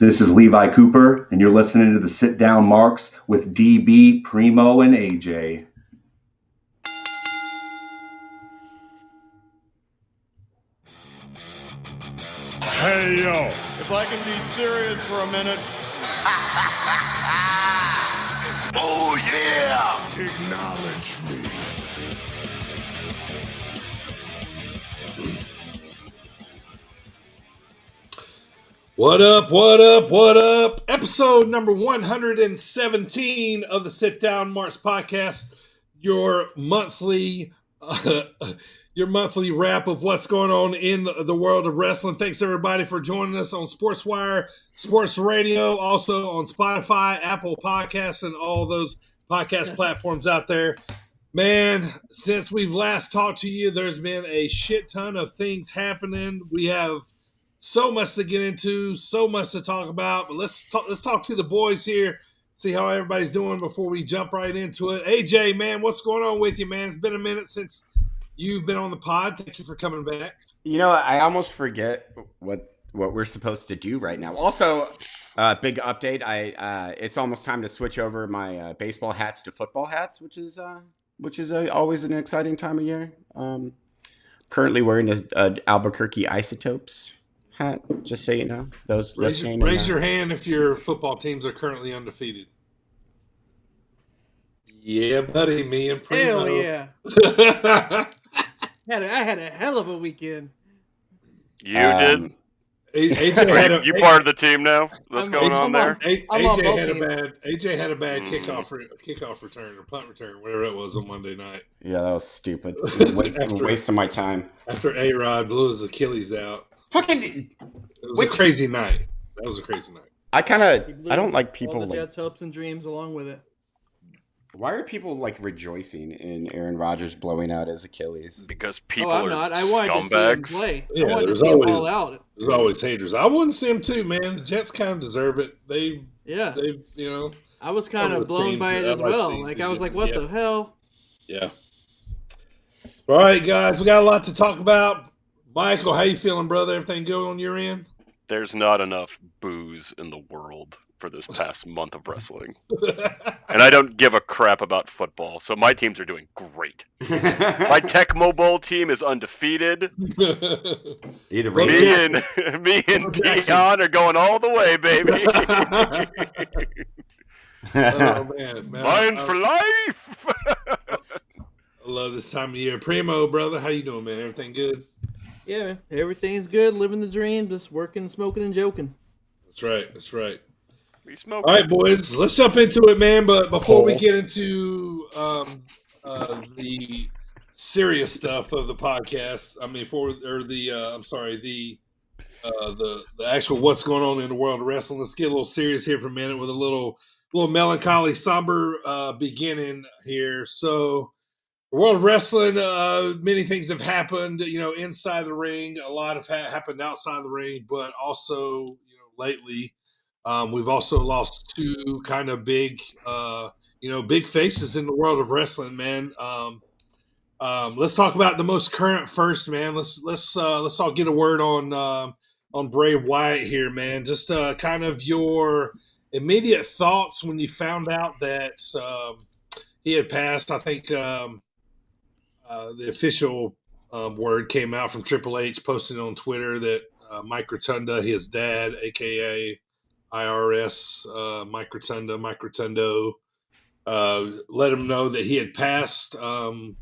This is Levi Cooper, and you're listening to the Sit Down Marks with DB, Primo, and AJ. Hey, yo. If I can be serious for a minute. Oh, yeah. Acknowledge me. What up, what up, what up? Episode number 117 of the Sit Down Marks podcast, your monthly wrap of what's going on in the world of wrestling. Thanks everybody for joining us on SportsWire, Sports Radio, also on Spotify, Apple Podcasts, and all those podcast platforms out there. Man, since we've last talked to you, there's been a shit ton of things happening. We have so much to get into, so much to talk about. But let's talk to the boys here, see how everybody's doing before we jump right into it. AJ, man, what's going on with you, man? It's been a minute since you've been on the pod. Thank you for coming back. You know, I almost forget what we're supposed to do right now. Also, big update. It's almost time to switch over my baseball hats to football hats, which is always an exciting time of year. Currently wearing an Albuquerque Isotopes hat, just so you know. Those raise your hand if your football teams are currently undefeated. Yeah, buddy, me and Primo. Hell yeah. I had a hell of a weekend. You did? AJ you part of the team now? What's going on there? AJ had a bad kickoff return or punt return, whatever it was on Monday night. Yeah, that was stupid. Waste of my time. After A-Rod blew his Achilles out. It was a crazy night. That was a crazy night. I don't like people all the Jets' hopes and dreams along with it. Why are people rejoicing in Aaron Rodgers blowing out his Achilles? Because people I'm are not. I wanted scumbags. to see him play. Yeah, I wanted to see him all out. There's always haters. I want to see him too, man. The Jets kind of deserve it. They've I was kind of blown by it as well. I was like, what the hell? Yeah. All right, guys, we got a lot to talk about. Michael, how you feeling, brother? Everything good on your end? There's not enough booze in the world for this past month of wrestling. And I don't give a crap about football, so my teams are doing great. My Tecmo Bowl team is undefeated. Either me and Dion are going all the way, baby. Oh, man. Mine's for life. I love this time of year. Primo, brother, how you doing, man? Everything good? Yeah, man. Everything's good. Living the dream. Just working, smoking, and joking. That's right. We smoke. All right, boys, let's jump into it, man. But before we get into the serious stuff of the podcast, the actual what's going on in the world of wrestling. Let's get a little serious here for a minute with a little melancholy, somber beginning here. So, the world of wrestling, many things have happened, inside the ring. A lot have happened outside the ring, but also, lately, we've also lost two kind of big, big faces in the world of wrestling, man. Let's talk about the most current first, man. Let's all get a word on Bray Wyatt here, man. Just kind of your immediate thoughts when you found out that he had passed. I think the official word came out from Triple H, posting on Twitter that Mike Rotunda, his dad, aka IRS, Mike Rotundo, let him know that he had passed, dealing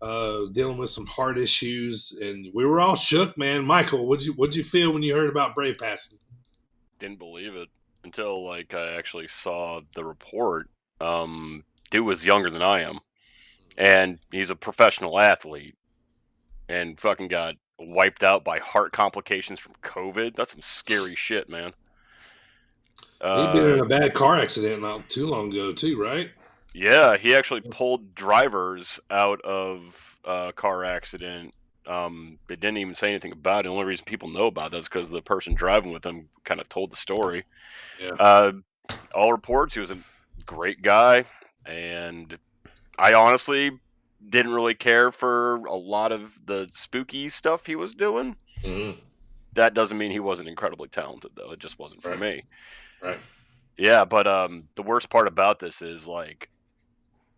with some heart issues, and we were all shook, man. Michael, what'd you feel when you heard about Bray passing? Didn't believe it until I actually saw the report. Dude was younger than I am, and he's a professional athlete, and fucking got wiped out by heart complications from COVID. That's some scary shit, man. He'd been in a bad car accident not too long ago, too, right? Yeah, he actually pulled drivers out of a car accident. They didn't even say anything about it. The only reason people know about that is because the person driving with him kind of told the story. Yeah. All reports, he was a great guy, and I honestly didn't really care for a lot of the spooky stuff he was doing. Mm-hmm. That doesn't mean he wasn't incredibly talented, though. It just wasn't for me. Right. Yeah, but the worst part about this is, like,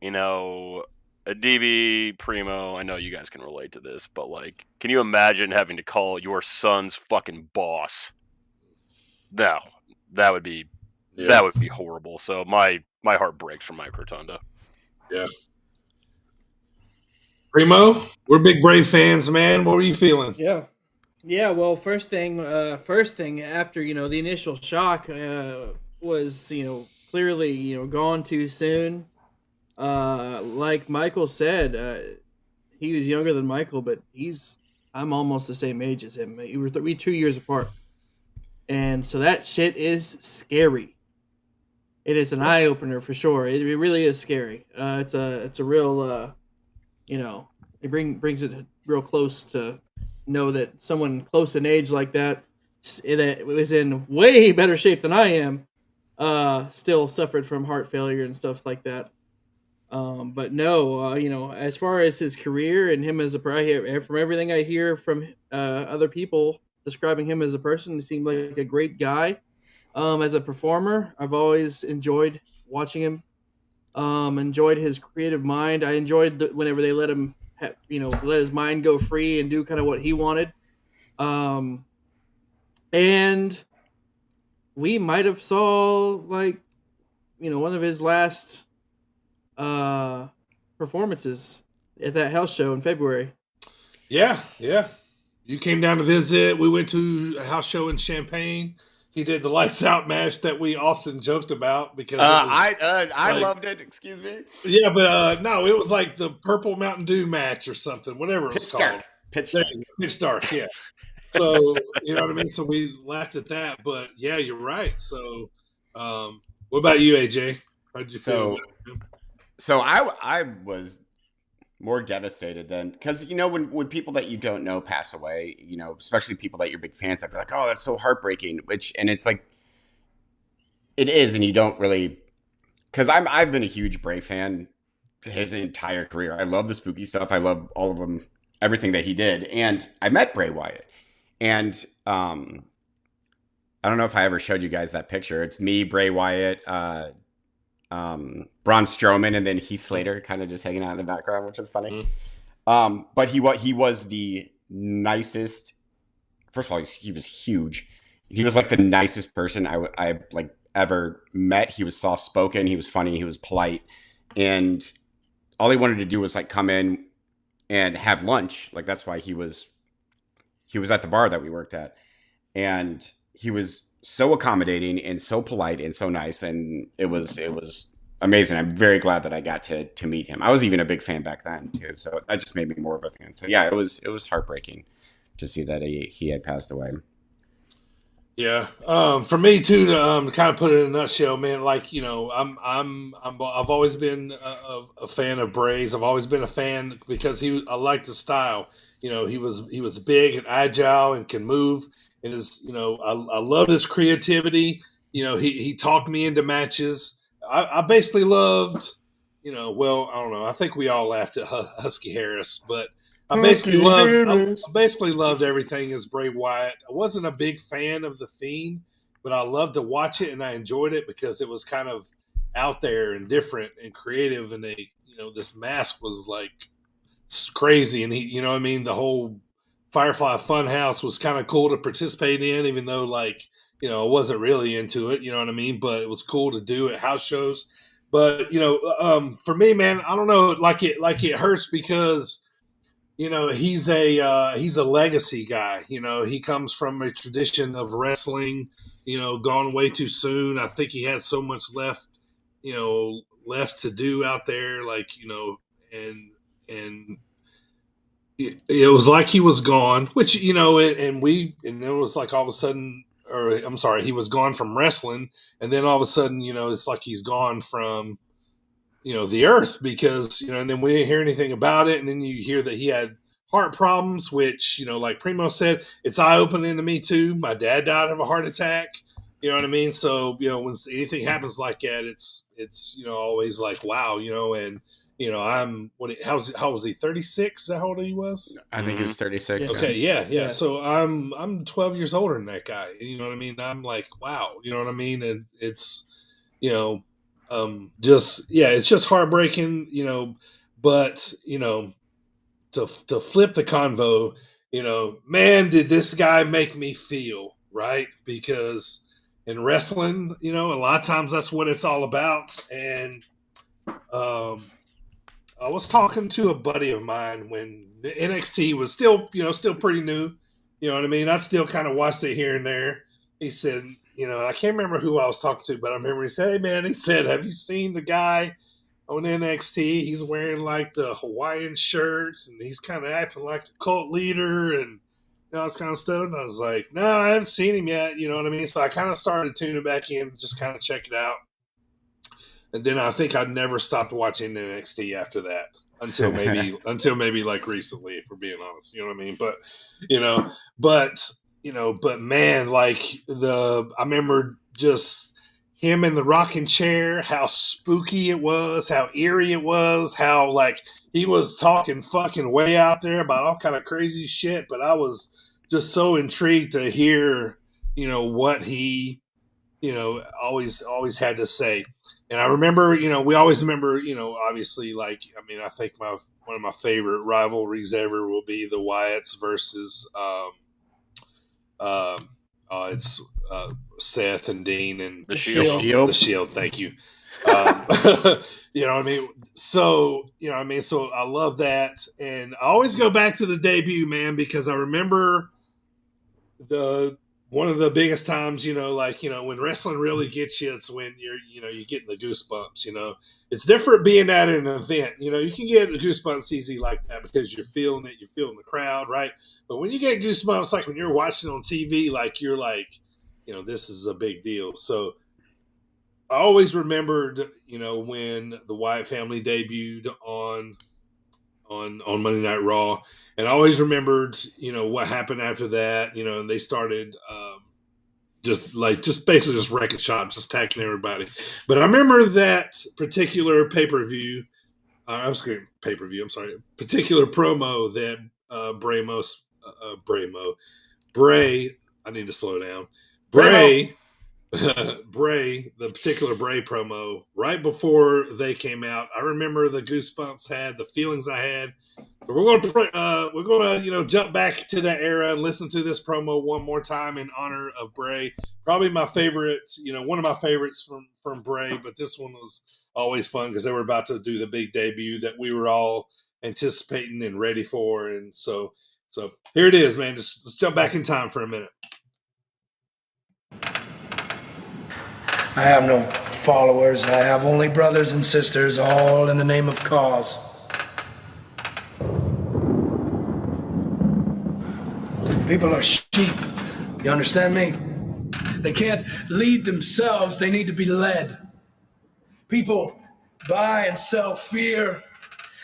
you know, a DB Primo, I know you guys can relate to this, but, like, can you imagine having to call your son's fucking boss? No, that would be horrible. So my heart breaks for Mike Rotunda. Yeah. Primo, we're big Brave fans, man. What were you feeling? Yeah. Yeah, well, first thing after, the initial shock was, clearly, gone too soon. Like Michael said, he was younger than Michael, but I'm almost the same age as him. We 2 years apart. And so that shit is scary. It is an eye opener for sure. It really is scary. It's a real, it brings it real close to know that someone close in age like that was in way better shape than I am, still suffered from heart failure and stuff like that. But no, as far as his career and him as from everything I hear from other people describing him as a person, he seemed like a great guy. As a performer, I've always enjoyed watching him. Enjoyed his creative mind. I enjoyed whenever they let him, let his mind go free and do kind of what he wanted. And we might have saw one of his last performances at that house show in February. Yeah. You came down to visit. We went to a house show in Champaign. He did the lights out match that we often joked about because I loved it. Excuse me. Yeah, but no, it was like the Purple Mountain Dew match or something, whatever it was called. Pitch Dark. Yeah. So you know what I mean. So we laughed at that, but yeah, you're right. So, what about you, AJ? How'd you feel? So I was more devastated than, because when people that you don't know pass away, especially people that you're big fans of, you're like, oh, that's so heartbreaking. And it's like, it is, and you don't really, because I've been a huge Brave fan his entire career. I love the spooky stuff. I love all of them, everything that he did. And I met Bray Wyatt, and I don't know if I ever showed you guys that picture. It's me, Bray Wyatt, Braun Strowman, and then Heath Slater kind of just hanging out in the background, which is funny. But he was the nicest. First of all, he was huge. He was like the nicest person I like ever met. He was soft spoken. He was funny. He was polite, and all he wanted to do was like come in and have lunch. Like that's why he was at the bar that we worked at, and he was so accommodating and so polite and so nice, and it was amazing. I'm very glad that I got to meet him. I was even a big fan back then too, so that just made me more of a fan. So yeah, it was heartbreaking to see that he had passed away. Yeah, for me too. To kind of put it in a nutshell, man. Like I've always been a fan of Bray's. I've always been a fan because I liked his style. He was big and agile and can move. And I loved his creativity. He talked me into matches. I basically loved, well, I don't know. I think we all laughed at Husky Harris, but I basically loved everything as Bray Wyatt. I wasn't a big fan of The Fiend, but I loved to watch it and I enjoyed it because it was kind of out there and different and creative. And this mask was like crazy. And the whole Firefly Funhouse was kind of cool to participate in, even though I wasn't really into it, but it was cool to do at house shows. But, for me, man, I don't know, it hurts because, he's a legacy guy. He comes from a tradition of wrestling, gone way too soon. I think he had so much left to do out there, and it was like he was gone, which, and it was like all of a sudden, or I'm sorry, he was gone from wrestling. And then all of a sudden, it's like he's gone from, the earth because, and then we didn't hear anything about it. And then you hear that he had heart problems, which, like Primo said, it's eye opening to me too. My dad died of a heart attack. You know what I mean? So, when anything happens like that, it's always like, wow, and, how was he? 36? Is that how old he was? I think he was 36. Yeah. Okay, yeah. Yeah. So I'm 12 years older than that guy. You know what I mean? I'm like, wow. You know what I mean? And it's, it's just heartbreaking. But to flip the convo, man, did this guy make me feel right? Because in wrestling, a lot of times that's what it's all about. And I was talking to a buddy of mine when the NXT was still pretty new. You know what I mean? I'd still kind of watched it here and there. He said, I can't remember who I was talking to, but I remember he said, "Hey man," he said, "have you seen the guy on NXT? He's wearing like the Hawaiian shirts and he's kind of acting like a cult leader and all this kind of stuff." And I was like, "No, I haven't seen him yet." You know what I mean? So I kind of started tuning back in, just kind of check it out. And then I think I never stopped watching NXT after that until maybe like recently, if we're being honest. You know what I mean? But man, like I remember just him in the rocking chair, how spooky it was, how eerie it was, how like he was talking fucking way out there about all kind of crazy shit. But I was just so intrigued to hear, what he, always had to say. And I remember, we always remember, obviously, like, I mean, I think one of my favorite rivalries ever will be the Wyatts versus it's Seth and Dean and The Shield. The Shield. Thank you. You know what I mean? So, so I love that. And I always go back to the debut, man, because I remember one of the biggest times, when wrestling really gets you, it's when you're getting the goosebumps. It's different being at an event. You can get goosebumps easy like that because you're feeling it, you're feeling the crowd, right? But when you get goosebumps, like when you're watching on TV, like you're like, this is a big deal. So I always remembered, when the Wyatt family debuted on Monday Night Raw, and I always remembered, what happened after that, and they started just basically just wrecking shop, just attacking everybody. But I remember that particular pay-per-view. I'm sorry, particular promo that Bray. I need to slow down. Bray. The particular Bray promo right before they came out. I remember the goosebumps the feelings I had. So we're gonna jump back to that era and listen to this promo one more time in honor of Bray. Probably my favorite, one of my favorites from Bray, but this one was always fun because they were about to do the big debut that we were all anticipating and ready for. And so here it is, man. Just let's jump back in time for a minute. I have no followers. I have only brothers and sisters, all in the name of cause. People are sheep. You understand me? They can't lead themselves. They need to be led. People buy and sell fear.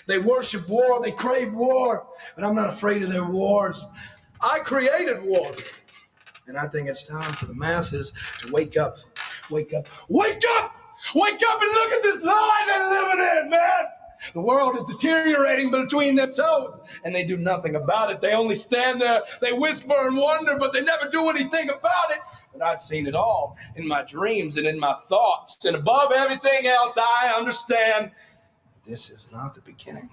They worship war. They crave war. But I'm not afraid of their wars. I created war. And I think it's time for the masses to wake up. Wake up. Wake up! Wake up and look at this lie they're living in, man! The world is deteriorating between their toes, and they do nothing about it. They only stand there, they whisper and wonder, but they never do anything about it. But I've seen it all in my dreams and in my thoughts. And above everything else, I understand this is not the beginning.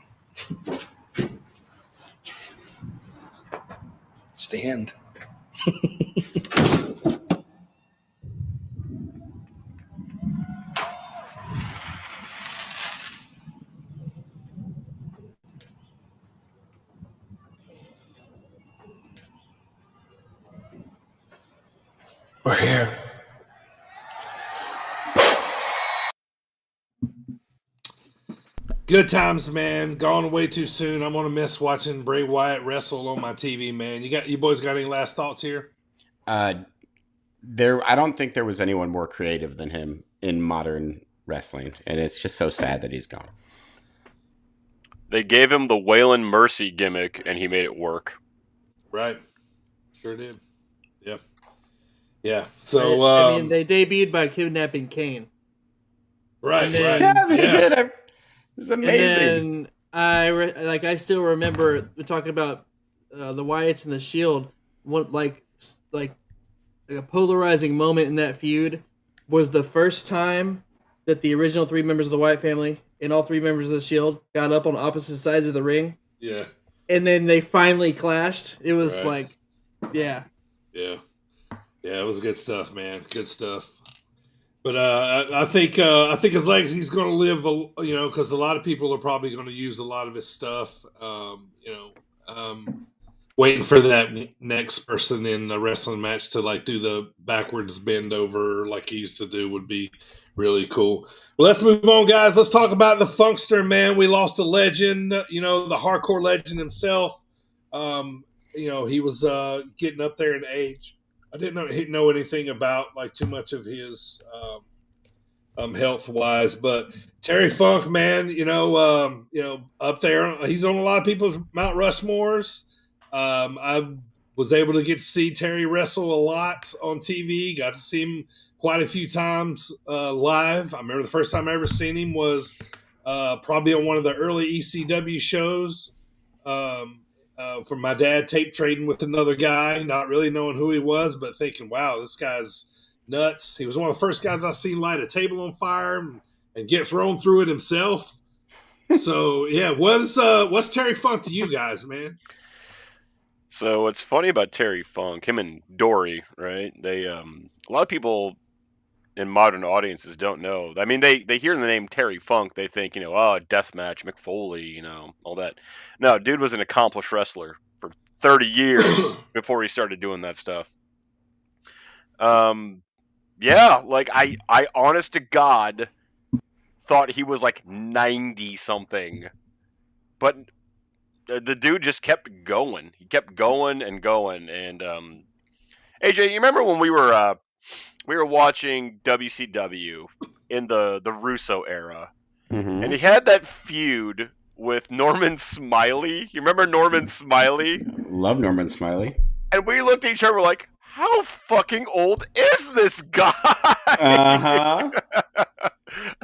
It's the end. We're here. Good times, man. Gone way too soon. I'm gonna miss watching Bray Wyatt wrestle on my TV, man. You boys got any last thoughts here? I don't think there was anyone more creative than him in modern wrestling, and it's just so sad that he's gone. They gave him the Waylon Mercy gimmick, and he made it work. Right. Sure did. Yeah. Yeah. So they debuted by kidnapping Kane. Right. Yeah, they did. It's amazing. And then I still remember talking about the Wyatts and the Shield. What like a polarizing moment in that feud was the first time that the original three members of the Wyatt family and all three members of the Shield got up on opposite sides of the ring. Yeah. And then they finally clashed. It was Right. like, yeah. Yeah. Yeah, it was good stuff, man. Good stuff. But I think his legacy's going to live, because a lot of people are probably going to use a lot of his stuff. Waiting for that next person in a wrestling match to like do the backwards bend over like he used to do would be really cool. Well, let's move on, guys. Let's talk about the Funkster, man. We lost a legend, the hardcore legend himself. He was getting up there in age. I didn't know anything about like too much of his health wise, but Terry Funk, man, up there, he's on a lot of people's Mount Rushmores. I was able to get to see Terry wrestle a lot on TV. Got to see him quite a few times live. I remember the first time I ever seen him was probably on one of the early ECW shows. From my dad tape trading with another guy, not really knowing who he was, but thinking, wow, this guy's nuts. He was one of the first guys I seen light a table on fire and get thrown through it himself. So yeah, what's Terry Funk to you guys, man? So what's funny about Terry Funk, him and Dory, right? They a lot of people in modern audiences don't know. I mean, they hear the name Terry Funk, they think, deathmatch, Mick Foley, all that. No, dude was an accomplished wrestler for 30 years before he started doing that stuff. Yeah, like I honest to God thought he was like 90 something. But the dude just kept going. He kept going and going. And AJ, you remember when we were watching WCW in the Russo era, and he had that feud with Norman Smiley? You remember Norman Smiley? Love Norman Smiley. And we looked at each other, we're like, how fucking old is this guy? Uh-huh.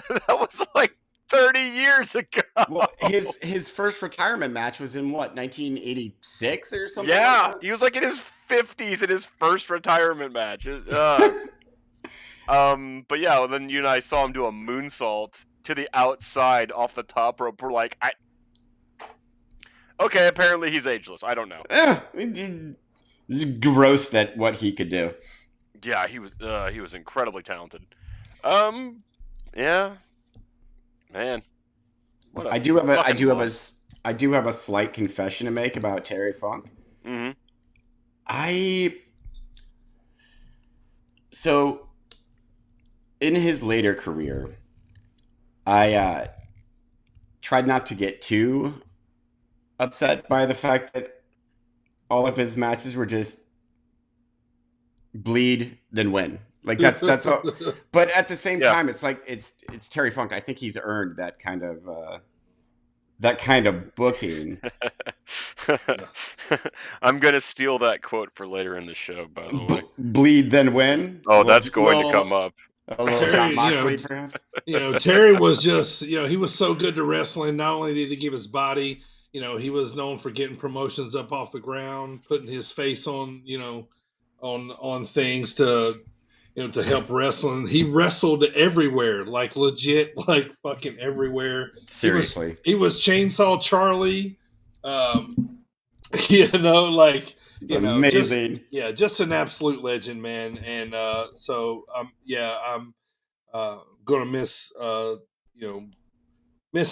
That was like 30 years ago. Well, his first retirement match was in what, 1986 or something? Yeah, like that? he was like in his 50s in his first retirement match. But yeah, then you and I saw him do a moonsault to the outside off the top rope. We're like, okay, apparently he's ageless. I don't know. It's gross that what he could do. Yeah, he was incredibly talented. Yeah, man. I do have a slight confession to make about Terry Funk. Mm-hmm. So in his later career, I tried not to get too upset by the fact that all of his matches were just bleed then win. Like that's all. But at the same time, it's like it's Terry Funk. I think he's earned that kind of booking. I'm gonna steal that quote for later in the show, by the way. Bleed then win. Oh, that's going to come up. A little Terry, John Moxley, perhaps. Terry was just, he was so good to wrestling. Not only did he give his body, he was known for getting promotions up off the ground, putting his face on, on things to help wrestling. He wrestled everywhere, like legit, like fucking everywhere. Seriously. He was Chainsaw Charlie. Amazing. Just an absolute legend, man. And I'm gonna miss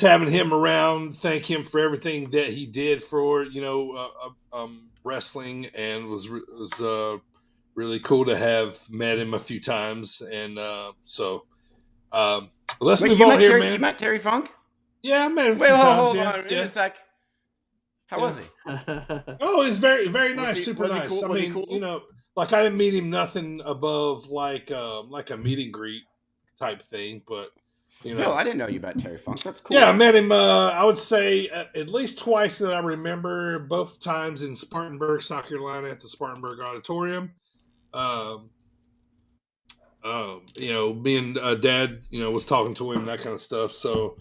having him around. Thank him for everything that he did for wrestling, and was really cool to have met him a few times. And let's move on here, man. You met Terry Funk? Yeah, I met him a few Wait, times. hold on a sec. How was he? Oh, he's very, very nice, super was he nice. cool? I Was he mean, cool? like I didn't meet him nothing above like a meet and greet type thing, but Still, I didn't know you met Terry Funk. That's cool. Yeah, I met him. I would say at least twice that I remember. Both times in Spartanburg, South Carolina, at the Spartanburg Auditorium. Me and Dad, was talking to him, that kind of stuff. So,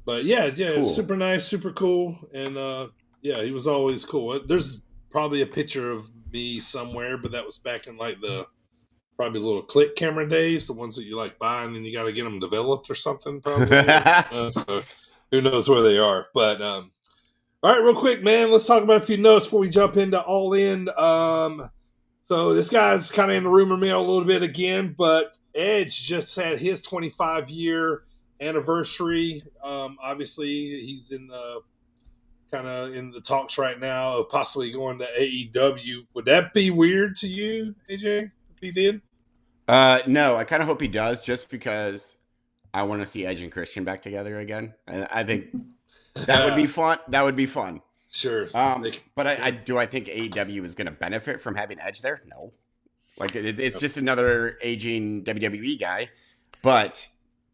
But yeah, Cool. super nice, super cool, and yeah, he was always cool. There's probably a picture of me somewhere, but that was back in like the probably the little click camera days, the ones that you like buy and then you got to get them developed or something. Probably, so who knows where they are? But all right, real quick, man, let's talk about a few notes before we jump into All In. So this guy's kind of in the rumor mill a little bit again, but Edge just had his 25-year anniversary. Obviously, he's in the kind of in the talks right now of possibly going to AEW. Would that be weird to you, AJ, if he did? No, I kind of hope he does, just because I want to see Edge and Christian back together again. And I think that would be fun. That would be fun. Sure. But I think AEW is going to benefit from having Edge there? No. Like it's just another aging WWE guy, but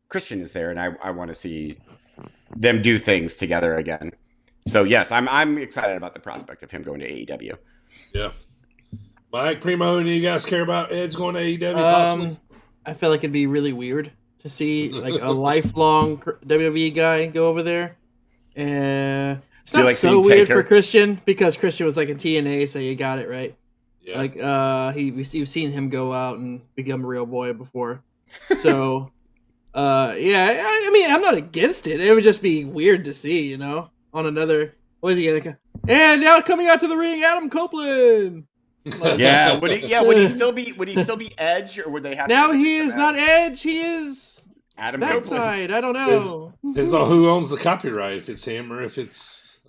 Christian is there, and I want to see them do things together again. So yes, I'm excited about the prospect of him going to AEW. Yeah. Mike, Primo, any of you guys care about Edge going to AEW possibly? I feel like it'd be really weird to see like a lifelong WWE guy go over there. And it's not like so seeing weird Taker? for Christian because Christian was like in TNA, so you got it right. Yeah. Like you've seen him go out and become a real boy before. So yeah, I mean I'm not against it. It would just be weird to see, you know, on another what is he gonna and now coming out to the ring, Adam Copeland. Like, Yeah, would he still be Edge, or would they have now to he him is as not Edge, he is Adam Copeland? backside. I don't know. Depends on who owns the copyright, if it's him or if it's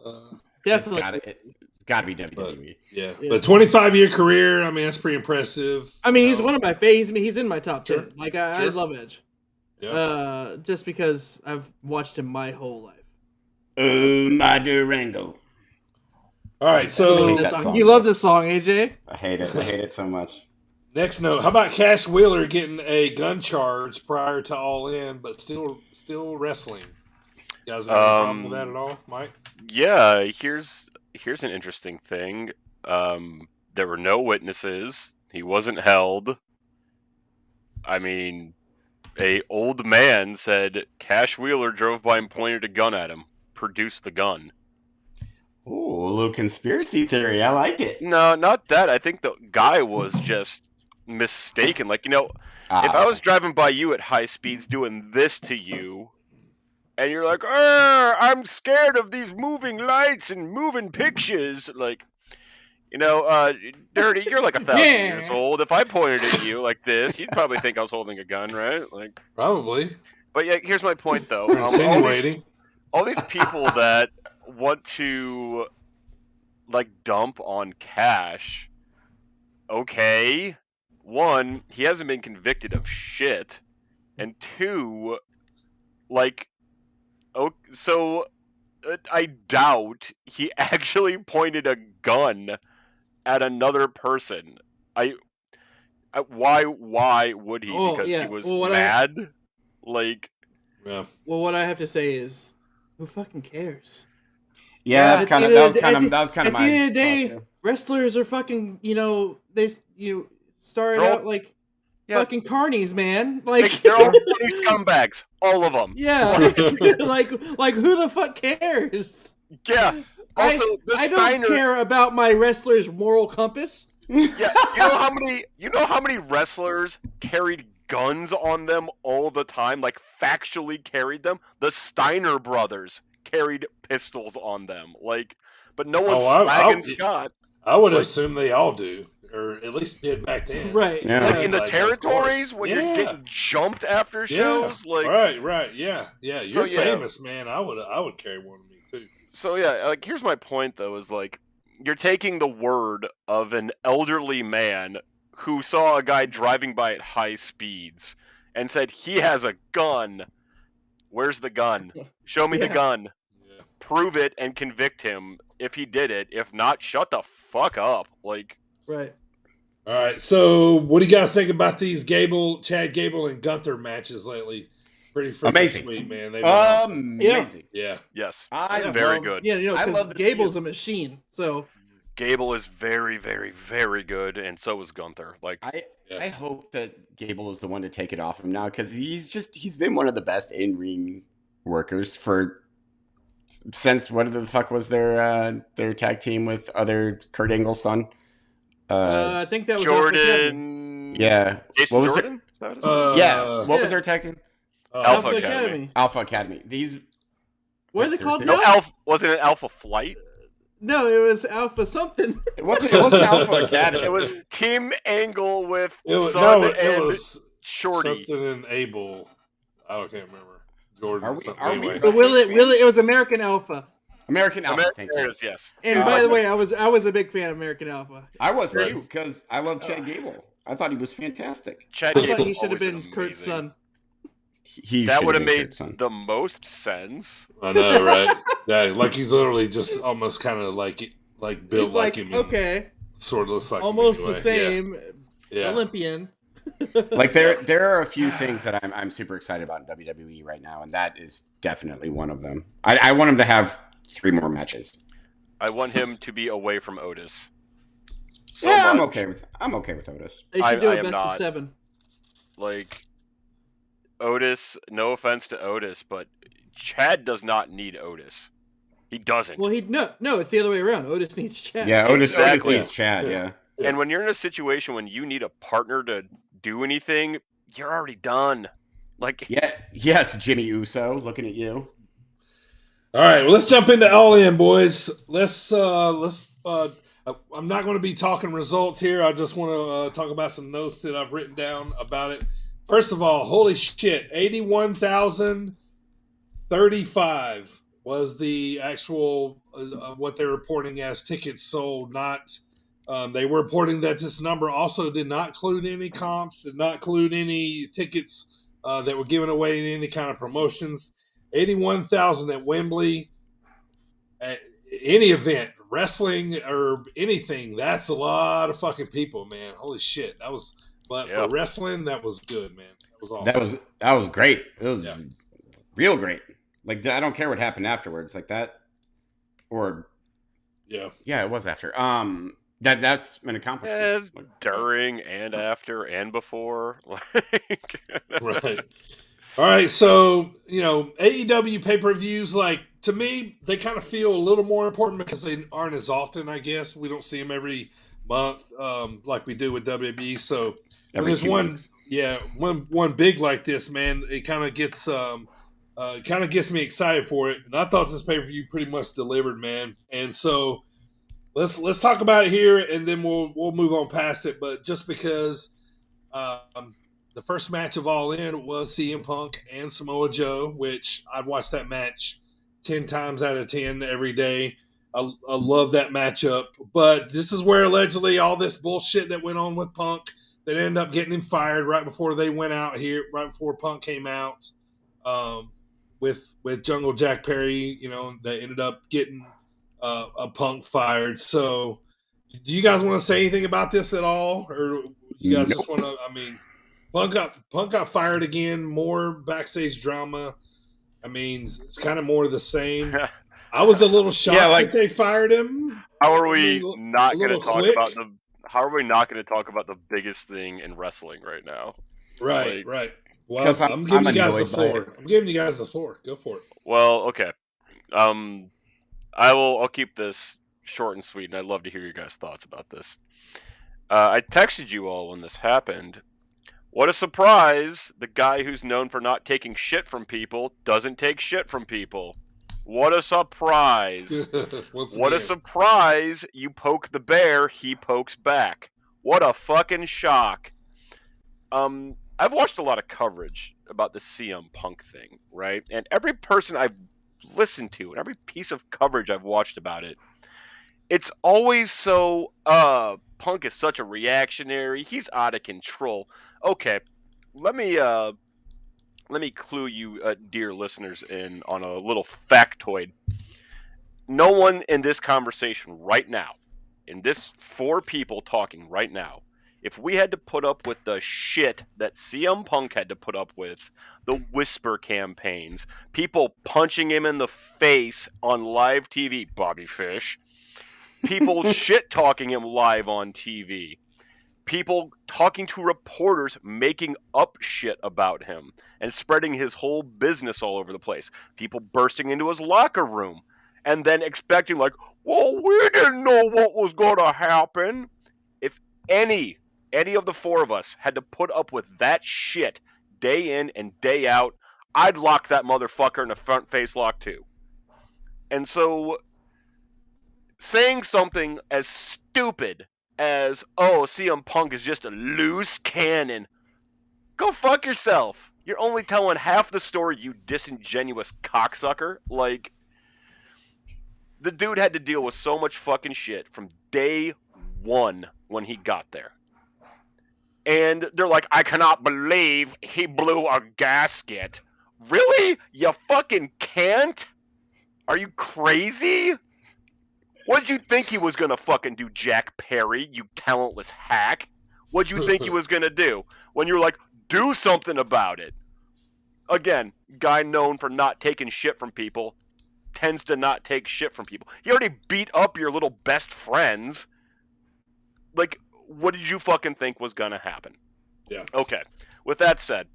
Definitely. It's gotta be WWE. yeah. But 25-year career, I mean that's pretty impressive. I mean, he's one of my faves. He's in my top 10. Sure. Like I Sure. love Edge. Yeah. Just because I've watched him my whole life. Oh, my Durango. All right, so hate that song. You love this song, AJ? I hate it. I hate it so much. next note, how about Cash Wheeler getting a gun charge prior to All In, but still wrestling? You guys have any problem with that at all, Mike? Yeah, here's an interesting thing. There were no witnesses. He wasn't held. I mean, a old man said Cash Wheeler drove by and pointed a gun at him. Produced the gun. Ooh, a little conspiracy theory. I like it. No, not that. I think the guy was just mistaken. Like, if I was driving by you at high speeds doing this to you, and you're like, I'm scared of these moving lights and moving pictures, like, Dirty, you're like 1,000 years old. If I pointed at you like this, you'd probably think I was holding a gun, right? Like, probably. But yeah, here's my point, though. Insinuating. All these people that want to like dump on Cash. Okay, one, he hasn't been convicted of shit, and two, like, so I doubt he actually pointed a gun at another person. Why would he? Because he was mad. Well, what I have to say is, who fucking cares? Yeah, that was kind of at my the end of the day, thought, too. wrestlers are fucking, started out like fucking carnies, man. Like they're all scumbags, all of them. Yeah, like who the fuck cares? Yeah. Also, I don't care about my wrestler's moral compass. Yeah, you know how many wrestlers carried guns on them all the time, like factually carried them? The Steiner brothers carried pistols on them, but no one's slagging Scott. I would assume they all do, or at least did back then. Right. Yeah. Like in the territories when you're getting jumped after shows, right, yeah. You're So, famous, man. I would carry one of me too. So yeah, here's my point though: is you're taking the word of an elderly man who saw a guy driving by at high speeds and said he has a gun. Where's the gun? Show me the gun. Yeah. Prove it and convict him if he did it. If not, shut the fuck up. Right. All right. So, what do you guys think about these Chad Gable, and Gunther matches lately? Pretty freaking Amazing. sweet, man. Amazing. Yeah. Yes. Very good. Yeah, I because love Gable's a machine. So Gable is very, very, very good, and so is Gunther. I hope that Gable is the one to take it off him now, because he's been one of the best in-ring workers for since what the fuck was their tag team with other Kurt Angle's son? I think that was Alpha Academy. Jordan. Yeah. Jason What was Jordan? Is that what it's Yeah. What was Yeah. their tag team? Alpha Alpha Academy. Academy. Alpha Academy. These. What are they Wait, called seriously? now? No, wasn't it Alpha Flight? No, it was Alpha something. It wasn't Alpha Academy. It was Tim Angle with It was, Son no, it and was Shorty. something in Abel. I can't remember. Jordan. Are we- something. are we Anyway. But it was American Alpha. American Alpha. American Thank you. Airs, yes. And by the way, I was a big fan of American Alpha. I was too because I love Chad Gable. I thought he was fantastic. Chad I thought Gable's he should have always been Kurt's amazing. son. He That should would have have been made Kurt's son. the most sense. I know, right? Yeah, like he's literally just almost kind of like built He's like, him. and okay, sort of looks like him almost anyway. the same Yeah. Olympian. Like there are a few things that I'm super excited about in WWE right now, and that is definitely one of them. I want him to have 3 more matches. I want him to be away from Otis. So Yeah, I'm much. okay with Otis. They should I do a am best not. of 7. Like Otis, no offense to Otis, but Chad does not need Otis. He doesn't. Well, no, it's the other way around. Otis needs Chad. Yeah, Otis Exactly. needs Chad. Yeah. And when you're in a situation when you need a partner to do anything, you're already done. Like, Yeah. Yes, Jimmy Uso, looking at you. All right, well, let's jump into All In, boys. I'm not going to be talking results here. I just want to talk about some notes that I've written down about it. First of all, holy shit, 81,035 was the actual what they're reporting as tickets sold. Not they were reporting that this number also did not include any comps, did not include any tickets that were given away in any kind of promotions. 81,000 at Wembley. At any event, wrestling or anything, that's a lot of fucking people, man. Holy shit. But Yeah. for wrestling, that was good, man. That was awesome. That was great. It was Yeah. real great. Like I don't care what happened afterwards, like that, or Yeah. yeah, it was after. That's an accomplishment. during and after and before. Like, Right. All right, so AEW pay-per-views, like, to me, they kind of feel a little more important because they aren't as often. I guess we don't see them every month like we do with WWE. So when Every there's 2 one, weeks. one big like this, man, it kind of gets me excited for it. And I thought this pay-per-view pretty much delivered, man. And so let's talk about it here, and then we'll move on past it. But just because. The first match of All In was CM Punk and Samoa Joe, which I'd watch that match 10 times out of 10 every day. I love that matchup. But this is where allegedly all this bullshit that went on with Punk that ended up getting him fired right before they went out here, right before Punk came out with Jungle Jack Perry, that ended up getting a Punk fired. So do you guys want to say anything about this at all? Or you guys just want to, Punk got fired again. More backstage drama. It's kind of more of the same. I was a little shocked that they fired him. How are we not going to talk quick. about the? How are we not going to talk about the biggest thing in wrestling right now? Right. Well, 'Cause I'm giving you guys the annoyed by it. floor. I'm giving you guys the floor. Go for it. Well, okay. I'll keep this short and sweet, and I'd love to hear your guys' thoughts about this. I texted you all when this happened. What a surprise! The guy who's known for not taking shit from people doesn't take shit from people. What a surprise! What a surprise! You poke the bear, he pokes back. What a fucking shock! I've watched a lot of coverage about the CM Punk thing, right? And every person I've listened to and every piece of coverage I've watched about it, it's always so, Punk is such a reactionary. He's out of control. Okay, let me clue you, dear listeners, in on a little factoid. No one in this conversation right now, in this 4 people talking right now, if we had to put up with the shit that CM Punk had to put up with, the whisper campaigns, people punching him in the face on live TV, Bobby Fish, people shit talking him live on TV, people talking to reporters, making up shit about him and spreading his whole business all over the place. People bursting into his locker room and then expecting like, well, we didn't know what was going to happen. If any of the four of us had to put up with that shit day in and day out, I'd lock that motherfucker in a front face lock too. And so saying something as stupid as, oh, CM Punk is just a loose cannon. Go fuck yourself. You're only telling half the story, you disingenuous cocksucker. Like, the dude had to deal with so much fucking shit from day one when he got there. And they're like, I cannot believe he blew a gasket. Really? You fucking can't? Are you crazy? What did you think he was gonna fucking do, Jack Perry, you talentless hack? What did you think he was gonna do? When you're like, do something about it. Again, guy known for not taking shit from people tends to not take shit from people. He already beat up your little best friends. Like, what did you fucking think was gonna happen? Yeah. Okay. With that said,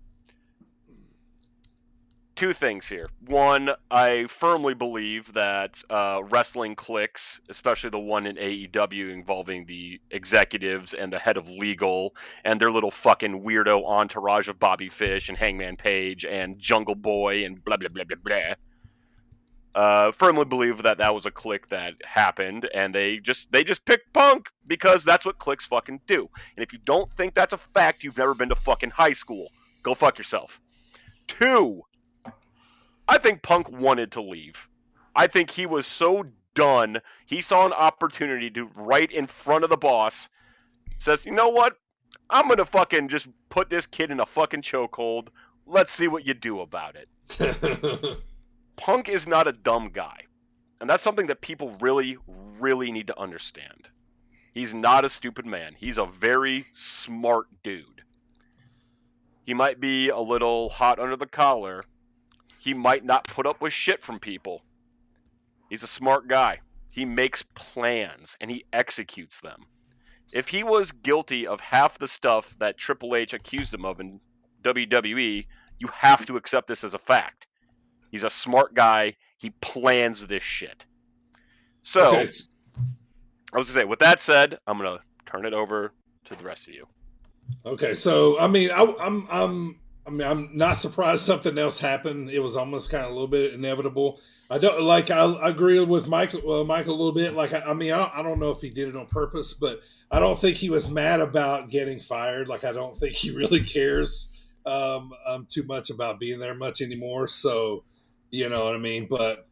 two things here. One, I firmly believe that wrestling cliques, especially the one in AEW involving the executives and the head of legal and their little fucking weirdo entourage of Bobby Fish and Hangman Page and Jungle Boy and blah, blah, blah, blah, blah. Firmly believe that that was a clique that happened, and they just picked Punk because that's what cliques fucking do. And if you don't think that's a fact, you've never been to fucking high school. Go fuck yourself. Two, I think Punk wanted to leave. I think he was so done. He saw an opportunity to right in front of the boss. Says, you know what? I'm going to fucking just put this kid in a fucking chokehold. Let's see what you do about it. Punk is not a dumb guy. And that's something that people really, really need to understand. He's not a stupid man. He's a very smart dude. He might be a little hot under the collar. He might not put up with shit from people. He's a smart guy. He makes plans and he executes them. If he was guilty of half the stuff that Triple H accused him of in WWE, you have to accept this as a fact. He's a smart guy. He plans this shit. So, Okay. I was going to say, with that said, I'm going to turn it over to the rest of you. Okay, so I mean, I'm not surprised something else happened. It was almost kind of a little bit inevitable. I don't like. I agree with Michael a little bit. Like, I mean, I don't know if he did it on purpose, but I don't think he was mad about getting fired. Like, I don't think he really cares too much about being there much anymore. So, you know what I mean. But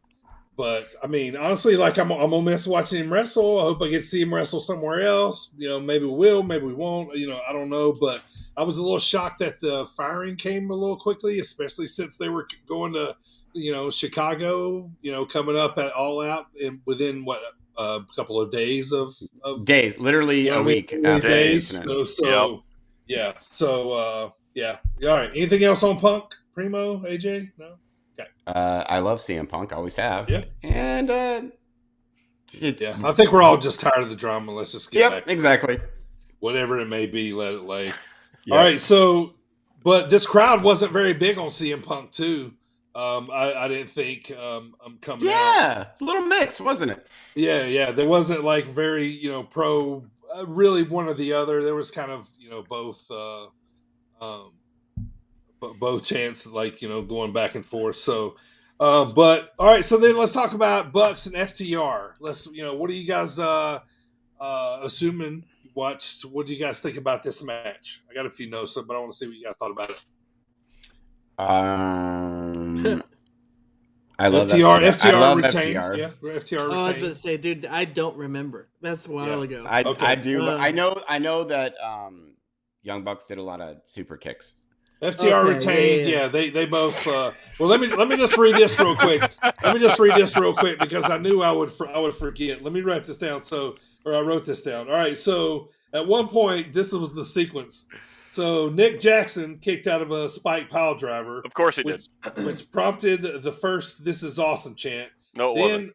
I mean, honestly, like, I'm gonna miss watching him wrestle. I hope I get to see him wrestle somewhere else. You know, maybe we will, maybe we won't. You know, I don't know, but I was a little shocked that the firing came a little quickly, especially since they were going to, you know, Chicago. You know, coming up at All Out within what a couple of days of days, literally a week after days. the So yeah. So yeah. All right. Anything else on Punk, Primo, AJ? No. Okay. I love CM Punk, always have. Yeah. And yeah, I think we're all just tired of the drama. Let's just get back to exactly. whatever it may be, let it lay. Yep. All right, so but this crowd wasn't very big on CM Punk too. I didn't think coming out. Yeah, it's a little mixed, wasn't it? Yeah. There wasn't like very, you know, pro really one or the other. There was kind of, you know, both chants, like, you know, going back and forth. So but all right, so then let's talk about Bucks and FTR. Let's, you know, what are you guys assuming you watched? What do you guys think about this match? I got a few notes, but I want to see what you guys thought about it. I love FTR. FTR. I love retained. FTR. Yeah, FTR retained. Oh, I was about to say, dude, I don't remember. That's a while ago. I do. I know that Young Bucks did a lot of super kicks. FTR retained. Yeah. They both. Well, let me just read this real quick. Because I knew I would forget. Let me write this down. I wrote this down. All right. So at one point, this was the sequence. So Nick Jackson kicked out of a spike pile driver. Of course he did. Which prompted the first "This is awesome" chant. No, it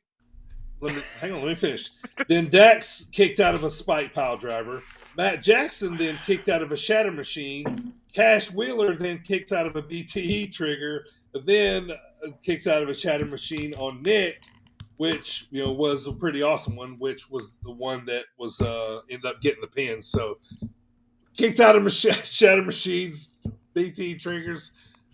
wasn't. Let me finish. Then Dax kicked out of a spike pile driver. Matt Jackson then kicked out of a shatter machine. Cash Wheeler then kicked out of a BTE trigger, then kicks out of a shatter machine on Nick, which was a pretty awesome one, which was the one that was ended up getting the pin. So kicked out of shatter machines, BTE triggers.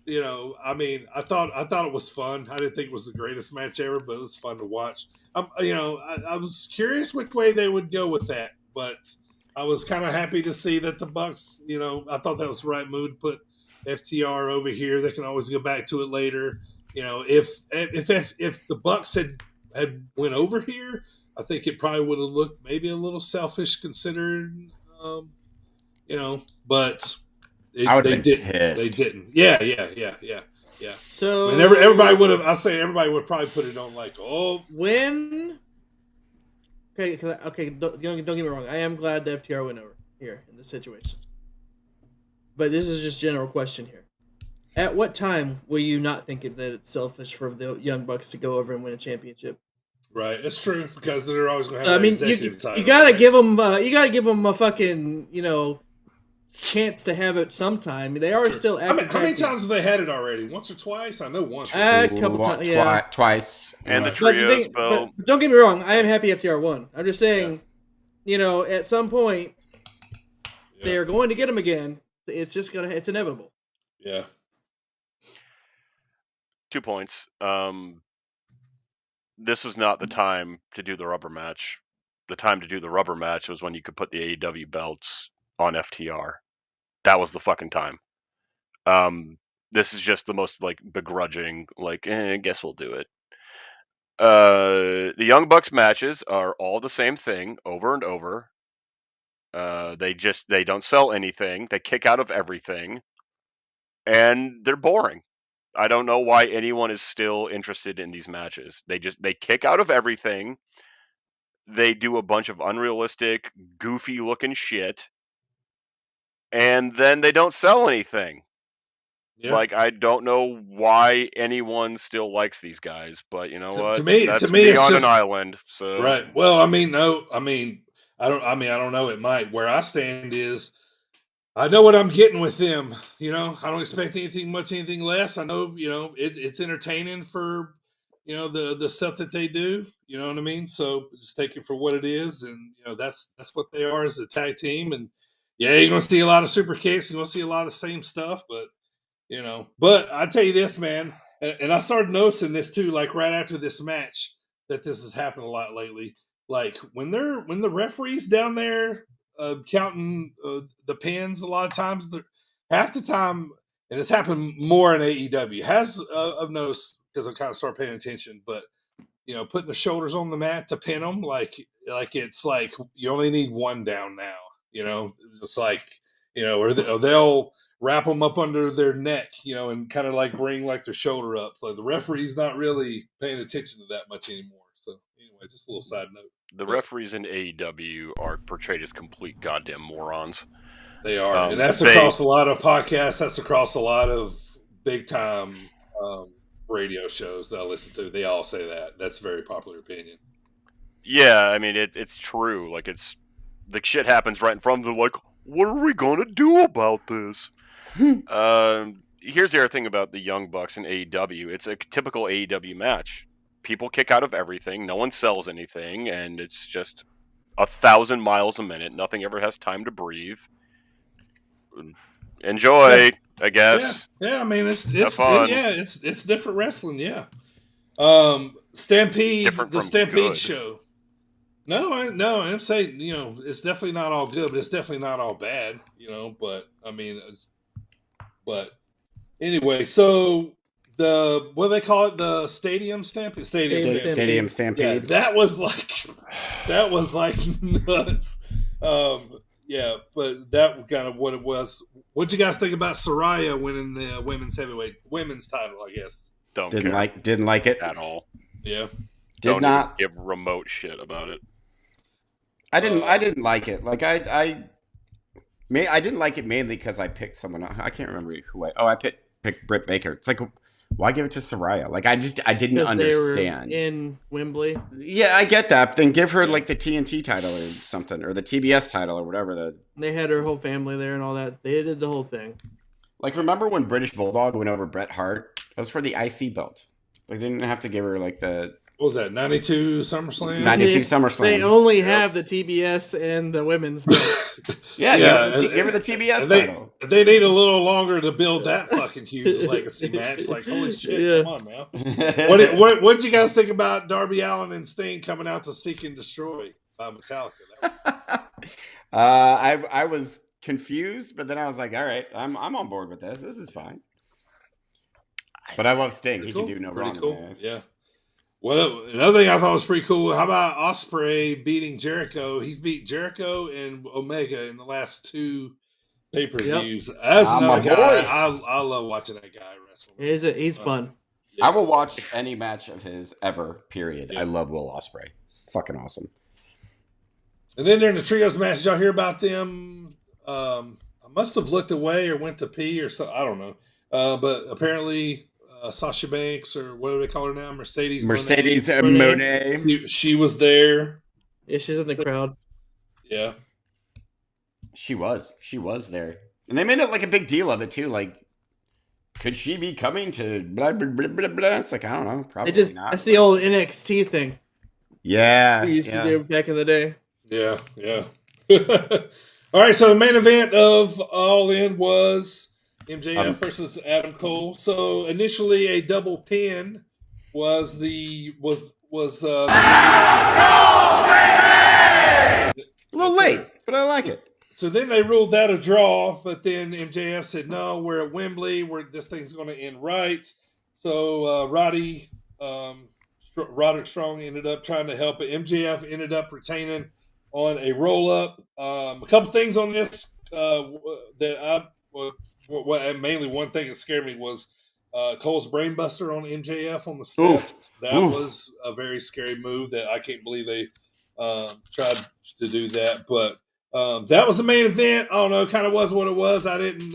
I thought it was fun. I didn't think it was the greatest match ever, but it was fun to watch. I was curious which way they would go with that, but I was kind of happy to see that the Bucks. I thought that was the right move to put FTR over here. They can always go back to it later. If the Bucks had went over here, I think it probably would have looked maybe a little selfish considering. But I would they have been didn't. pissed. They didn't. Yeah. So Everybody would have. I say everybody would probably put it on when. Okay. Don't get me wrong. I am glad the FTR went over here in this situation. But this is just a general question here. At what time will you not think that it's selfish for the Young Bucks to go over and win a championship? Right, it's true because they're always going to have. You gotta give them. You gotta give them a fucking chance to have it sometime. They are still active. How many times have they had it already? Once or twice? I know once. A couple times. Yeah, twice. And the trios belt. But don't get me wrong. I am happy FTR won. I'm just saying, at some point, they are going to get them again. It's just it's inevitable. Yeah. 2 points. This was not the time to do the rubber match. The time to do the rubber match was when you could put the AEW belts on FTR. That was the fucking time. This is just the most begrudging, I guess we'll do it. The Young Bucks matches are all the same thing over and over. They don't sell anything. They kick out of everything, and they're boring. I don't know why anyone is still interested in these matches. They kick out of everything. They do a bunch of unrealistic, goofy looking shit, and then they don't sell anything. Yeah. I don't know why anyone still likes these guys, but you know what? To me, that's it's on just, an island. So right. Well, I don't know. It might. Where I stand is, I know what I'm getting with them. I don't expect anything less. I know, it's entertaining for, the stuff that they do. You know what I mean? So just take it for what it is, and that's what they are as a tag team. And yeah, you're gonna see a lot of super kicks. You're gonna see a lot of the same stuff, but. But I tell you this, man, and I started noticing this too, right after this match, that this has happened a lot lately. When the referees down there counting the pins, a lot of times, half the time, and it's happened more in AEW. I've noticed because I kind of started paying attention, but putting the shoulders on the mat to pin them, it's you only need one down now. It's or they'll wrap them up under their neck, and kind of bring their shoulder up. So the referee's not really paying attention to that much anymore. So anyway, just a little side note. The referees in AEW are portrayed as complete goddamn morons. They are, and that's across a lot of podcasts. That's across a lot of big time radio shows that I listen to. They all say that. That's a very popular opinion. Yeah, I mean it's true. It's the shit happens right in front of them. They're what are we gonna do about this? Here's the other thing about the Young Bucks and AEW. It's a typical AEW match. People kick out of everything. No one sells anything, and it's just 1,000 miles a minute. Nothing ever has time to breathe. Enjoy, I guess. Yeah. I mean, it's different wrestling. Yeah. Stampede, the Stampede show. No, I'm saying it's definitely not all good, but it's definitely not all bad. But I mean, but anyway, so what do they call it? The Stadium Stampede. Stadium Stampede. Yeah, that was nuts. Yeah, but that was kind of what it was. What'd you guys think about Saraya winning the women's title? I guess didn't like it at all. Yeah, Don't not give remote shit about it. I didn't like it. I didn't like it mainly because I picked someone. I can't remember who I picked Britt Baker. It's Why give it to Soraya? Like I didn't because they were understand. in Wembley. Yeah, I get that. Then give her like the TNT title or something, or the TBS title or whatever. They had her whole family there and all that. They did the whole thing. Like, remember when British Bulldog went over Bret Hart? That was for the IC belt. Like, they didn't have to give her like the What was that? 92 SummerSlam. 92 SummerSlam. They only have the TBS and the women's belt. Yeah, give her the TBS title. They need a little longer to build that fucking huge legacy match. Like, holy shit, come on now. What did you guys think about Darby Allin and Sting coming out to Seek and Destroy by Metallica? I was confused, but then I was like, all right, I'm on board with this. This is fine. But I love Sting. He can do no wrong. Cool. Yeah. Well, another thing I thought was pretty cool. How about Ospreay beating Jericho? He's beat Jericho and Omega in the last 2 pay-per-views. Yep. As another guy, I love watching that guy wrestle. He's fun. Yeah. I will watch any match of his ever. Period. Yeah. I love Will Ospreay. It's fucking awesome. And then during the trios match, did y'all hear about them? I must have looked away or went to pee or so. I don't know. But apparently. Sasha Banks, or what do they call her now? Mercedes Moné. She was there. Yeah, she's in the crowd. Yeah. She was there. And they made it like a big deal of it too. Like, could she be coming to blah, blah, blah, blah, blah? It's like, I don't know. Probably not. That's the old NXT thing. Yeah. We used to do back in the day. Yeah. All right, so the main event of All In was MJF versus Adam Cole. So initially, a double pin was a little late, but I like it. So then they ruled that a draw, but then MJF said, "No, we're at Wembley. This thing's going to end right." So Roderick Strong ended up trying to help it. MJF ended up retaining on a roll up. A couple things on this mainly one thing that scared me was Cole's brainbuster on MJF on the steps. That was a very scary move that I can't believe they tried to do that. But that was the main event. I don't know, kind of was what it was. I didn't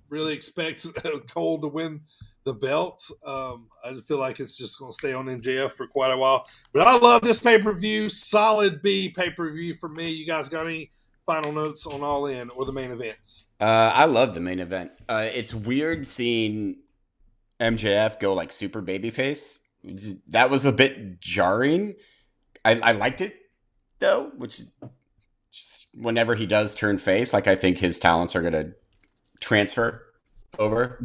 really expect Cole to win the belt. I just feel like it's just going to stay on MJF for quite a while. But I love this pay-per-view. Solid B pay-per-view for me. You guys got any final notes on All In or the main event? I love the main event. It's weird seeing MJF go like super babyface. That was a bit jarring. I liked it though, which just whenever he does turn face, like I think his talents are gonna transfer over,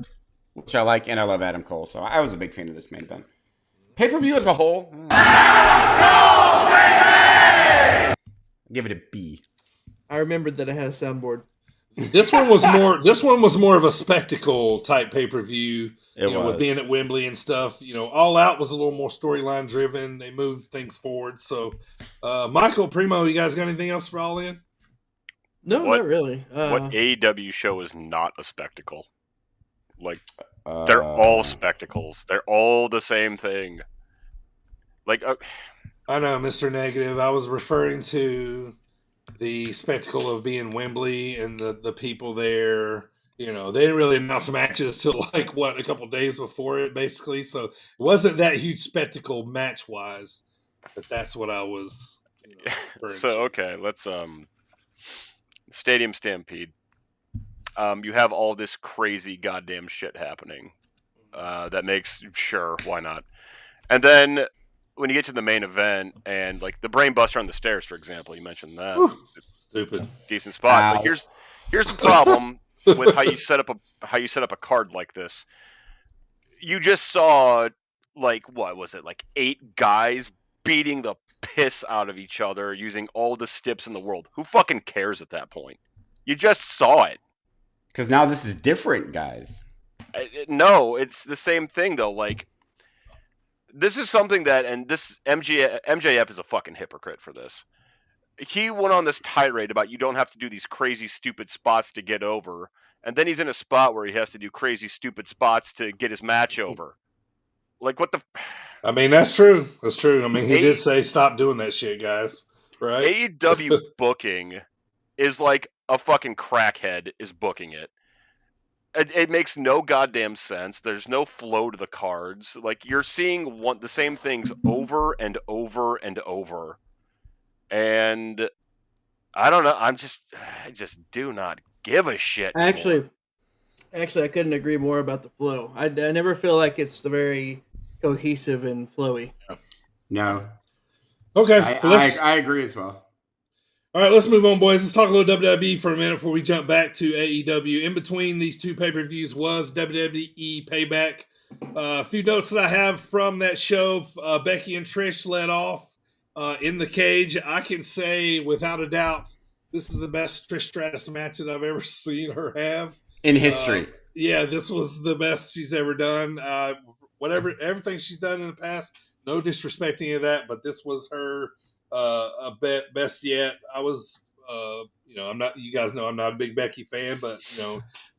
which I like, and I love Adam Cole, so I was a big fan of this main event. Pay-per-view as a whole, give it a B. I remembered that I had a soundboard. This one was more of a spectacle type pay-per-view, with being at Wembley and stuff. All Out was a little more storyline driven. They moved things forward. So, Michael, Primo, you guys got anything else for All In? No, not really. What AEW show is not a spectacle? Like, they're all spectacles. They're all the same thing. Like, I know, Mr. Negative. I was referring to the spectacle of being Wembley and the people there. They didn't really announce matches till a couple days before it, basically. So it wasn't that huge spectacle match wise, but that's what I was. Okay, let's Stadium Stampede. You have all this crazy goddamn shit happening. That makes why not? And then when you get to the main event and like the brain buster on the stairs, for example, you mentioned that. Stupid. Decent spot. But here's the problem with how you set up a card like this. You just saw what was it, 8 guys beating the piss out of each other using all the stips in the world. Who fucking cares at that point? You just saw it. Because now this is different, guys. No, it's the same thing though. This is something that, and this MJF is a fucking hypocrite for this. He went on this tirade about you don't have to do these crazy, stupid spots to get over. And then he's in a spot where he has to do crazy, stupid spots to get his match over. What the... I mean, that's true. That's true. I mean, he did say, stop doing that shit, guys. Right? AEW booking is like a fucking crackhead is booking it. It makes no goddamn sense. There's no flow to the cards. Like, you're seeing the same things over and over and over. And I don't know. I just do not give a shit anymore. Actually, I couldn't agree more about the flow. I never feel like it's very cohesive and flowy. No. Okay. I agree as well. All right, let's move on, boys. Let's talk a little WWE for a minute before we jump back to AEW. In between these two pay-per-views was WWE Payback. A few notes that I have from that show. Becky and Trish led off in the cage. I can say without a doubt this is the best Trish Stratus match that I've ever seen her have. In history. Yeah, this was the best she's ever done. Everything she's done in the past, no disrespect any of that, but this was her best yet. I was, I'm not. You guys know I'm not a big Becky fan, but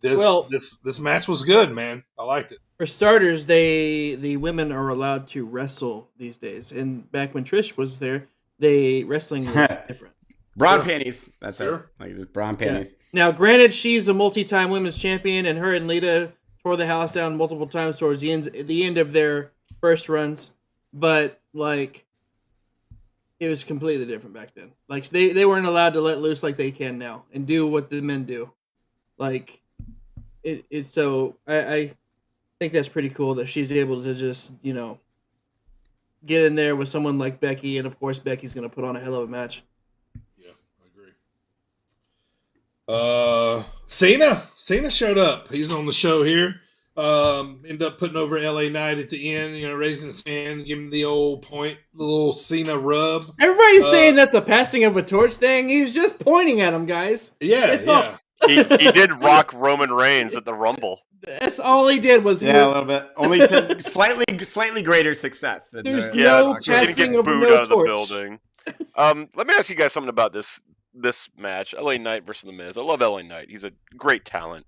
this match was good, man. I liked it. For starters, the women are allowed to wrestle these days, and back when Trish was there, wrestling was different. Brown panties. That's it. Like just brown panties. Yeah. Now, granted, she's a multi-time women's champion, and her and Lita tore the house down multiple times towards the end of their first runs, but like. It was completely different back then. Like they weren't allowed to let loose like they can now and do what the men do. Like it's so I think that's pretty cool that she's able to just, get in there with someone like Becky, and of course Becky's gonna put on a hell of a match. Yeah, I agree. Cena showed up. He's on the show here. Ended up putting over LA Knight at the end, raising his hand, giving the old point, the little Cena rub. Everybody's saying that's a passing of a torch thing. He was just pointing at him, guys. Yeah. He did rock Roman Reigns at the Rumble. That's all he did was a little bit. Only to slightly greater success. Than There's no passing of no out torch. Of the building. Let me ask you guys something about this match, LA Knight versus The Miz. I love LA Knight. He's a great talent.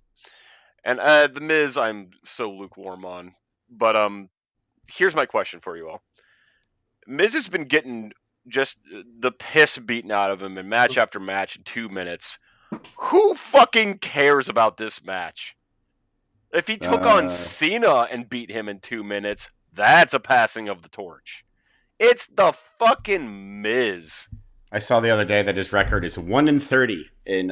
And The Miz, I'm so lukewarm on. But here's my question for you all. Miz has been getting just the piss beaten out of him in match after match in 2 minutes. Who fucking cares about this match? If he took on Cena and beat him in 2 minutes, that's a passing of the torch. It's the fucking Miz. I saw the other day that his record is 1-30 in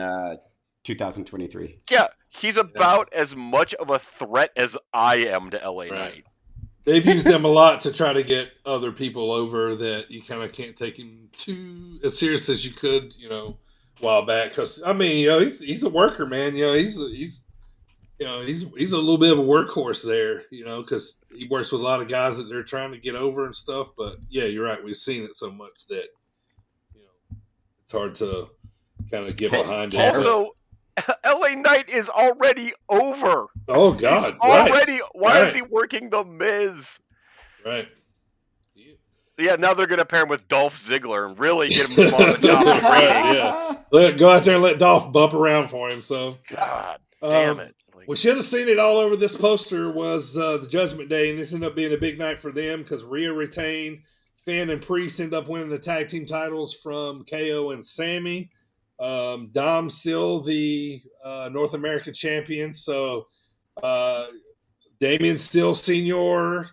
2023. Yeah. He's about as much of a threat as I am to LA Knight. They've used him a lot to try to get other people over that you kind of can't take him too as serious as you could, a while back. Because he's a worker, man. He's a little bit of a workhorse there, because he works with a lot of guys that they're trying to get over and stuff. But yeah, you're right. We've seen it so much that it's hard to kind of get behind it. Also. LA Knight is already over. Oh God! He's already. Why is he working the Miz? Right. Yeah. Now they're gonna pair him with Dolph Ziggler and really get him on the job. Yeah. Go out there and let Dolph bump around for him. So. God damn it! We should have seen it all over this poster. Was the Judgment Day, and this ended up being a big night for them because Rhea retained. Finn and Priest end up winning the tag team titles from KO and Sammy. Dom's still the North American champion, so Damien's still senior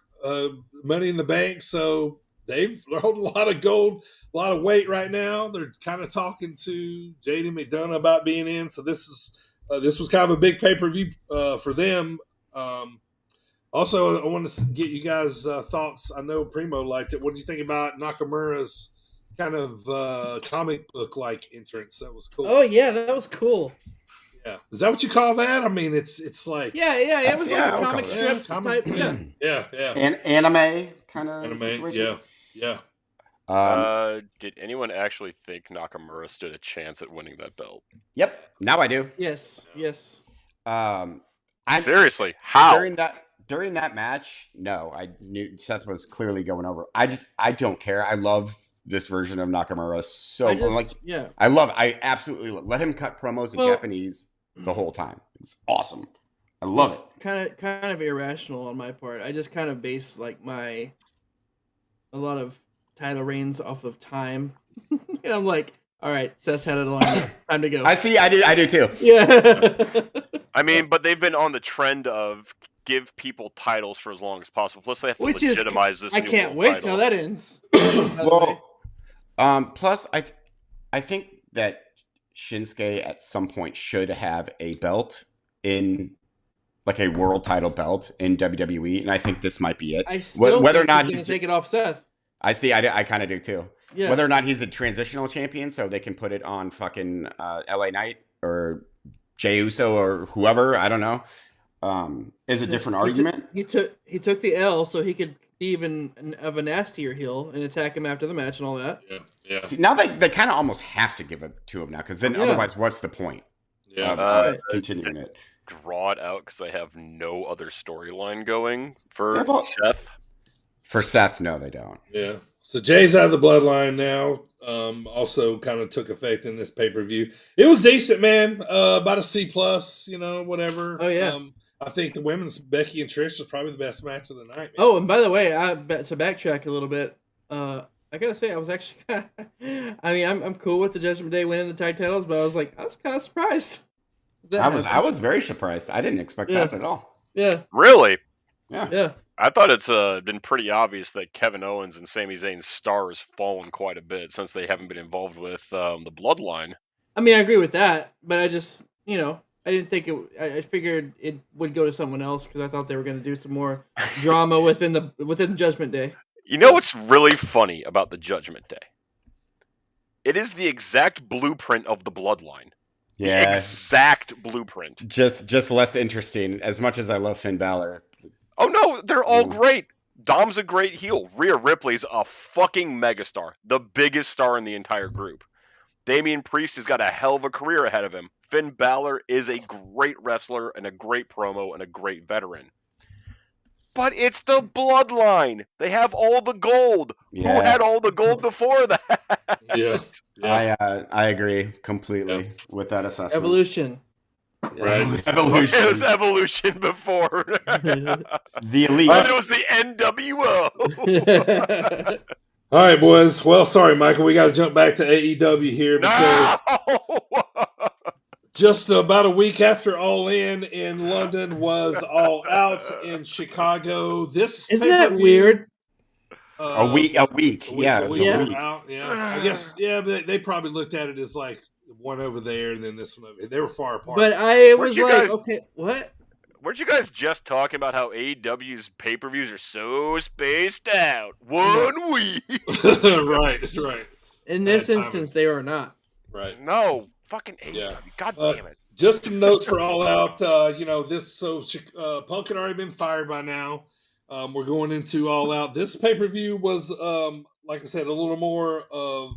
Money in the Bank, so they're holding a lot of gold, a lot of weight right now. They're kind of talking to JD McDonough about being in, so this was kind of a big pay-per-view for them. Also, I want to get you guys' thoughts. I know Primo liked it. What do you think about Nakamura's kind of comic book like entrance? That was cool. Oh yeah, that was cool. Yeah, is that what you call that? I mean, it's like it was like a comic strip type. Yeah. An anime kind of situation. Yeah. Did anyone actually think Nakamura stood a chance at winning that belt? Yep. Now I do. Yes. Seriously, how during that match? No, I knew Seth was clearly going over. I don't care. I love this version of Nakamura I absolutely let him cut promos in Japanese the whole time. It's awesome. I love it. Kind of irrational on my part. I just kind of base a lot of title reigns off of time, and I'm like, all right, Seth's had it a long time to go. I do too. Yeah. I mean, but they've been on the trend of give people titles for as long as possible. Plus, they have to Which is, legitimize this. I new can't world wait title. till that ends. by the way. Well, plus I think that Shinsuke at some point should have a belt in like a world title belt in WWE, and I think this might be it. I still Whether or think not he's going to take it off Seth. I see. I kind of do too. Yeah. Whether or not he's a transitional champion, so they can put it on fucking LA Knight or Jey Uso or whoever. I don't know. Is a different argument. He took the L so he could be even of a nastier heel and attack him after the match and all that. Yeah. See, now they kind of almost have to give it to him now, because then otherwise, what's the point of continuing it? Draw it out because I have no other storyline going for Seth. For Seth, no, they don't. Yeah. So Jay's out of the bloodline now. Also kind of took effect in this pay-per-view. It was decent, man. About a C+, whatever. Oh, yeah. I think the women's Becky and Trish was probably the best match of the night, man. Oh, and by the way, to backtrack a little bit, I gotta say I was actually I mean, I'm cool with the Judgment Day winning the tag titles, but I was kind of surprised. I was very surprised. I didn't expect that at all. Yeah. Really? Yeah. I thought it's been pretty obvious that Kevin Owens and Sami Zayn's star has fallen quite a bit since they haven't been involved with the Bloodline. I mean, I agree with that, but I just, I didn't think it. I figured it would go to someone else because I thought they were going to do some more drama within Judgment Day. You know what's really funny about the Judgment Day? It is the exact blueprint of the Bloodline. Yeah. The exact blueprint. Just less interesting. As much as I love Finn Balor. Oh no, they're all great. Dom's a great heel. Rhea Ripley's a fucking megastar. The biggest star in the entire group. Damian Priest has got a hell of a career ahead of him. Finn Balor is a great wrestler and a great promo and a great veteran. But it's the Bloodline. They have all the gold. Yeah. Who had all the gold before that? Yeah. I agree completely with that assessment. Evolution. Right. Evolution. It was Evolution before. The Elite. And it was the NWO. All right, boys. Well, sorry, Michael. We got to jump back to AEW here because just about a week after All In London was All Out in Chicago. Isn't that weird? A week. Yeah, it's a week. Out. Yeah, I guess. Yeah, but they probably looked at it as like one over there and then this one over here. They were far apart. But I Weren't was you like, guys- okay, what? Weren't you guys just talking about how AEW's pay-per-views are so spaced out? 1 week. right. In this Bad timing. instance, they are not. Right. No, fucking AEW. Yeah. God damn it. Just some notes for All Out. Punk had already been fired by now. We're going into All Out. This pay-per-view was, like I said, a little more of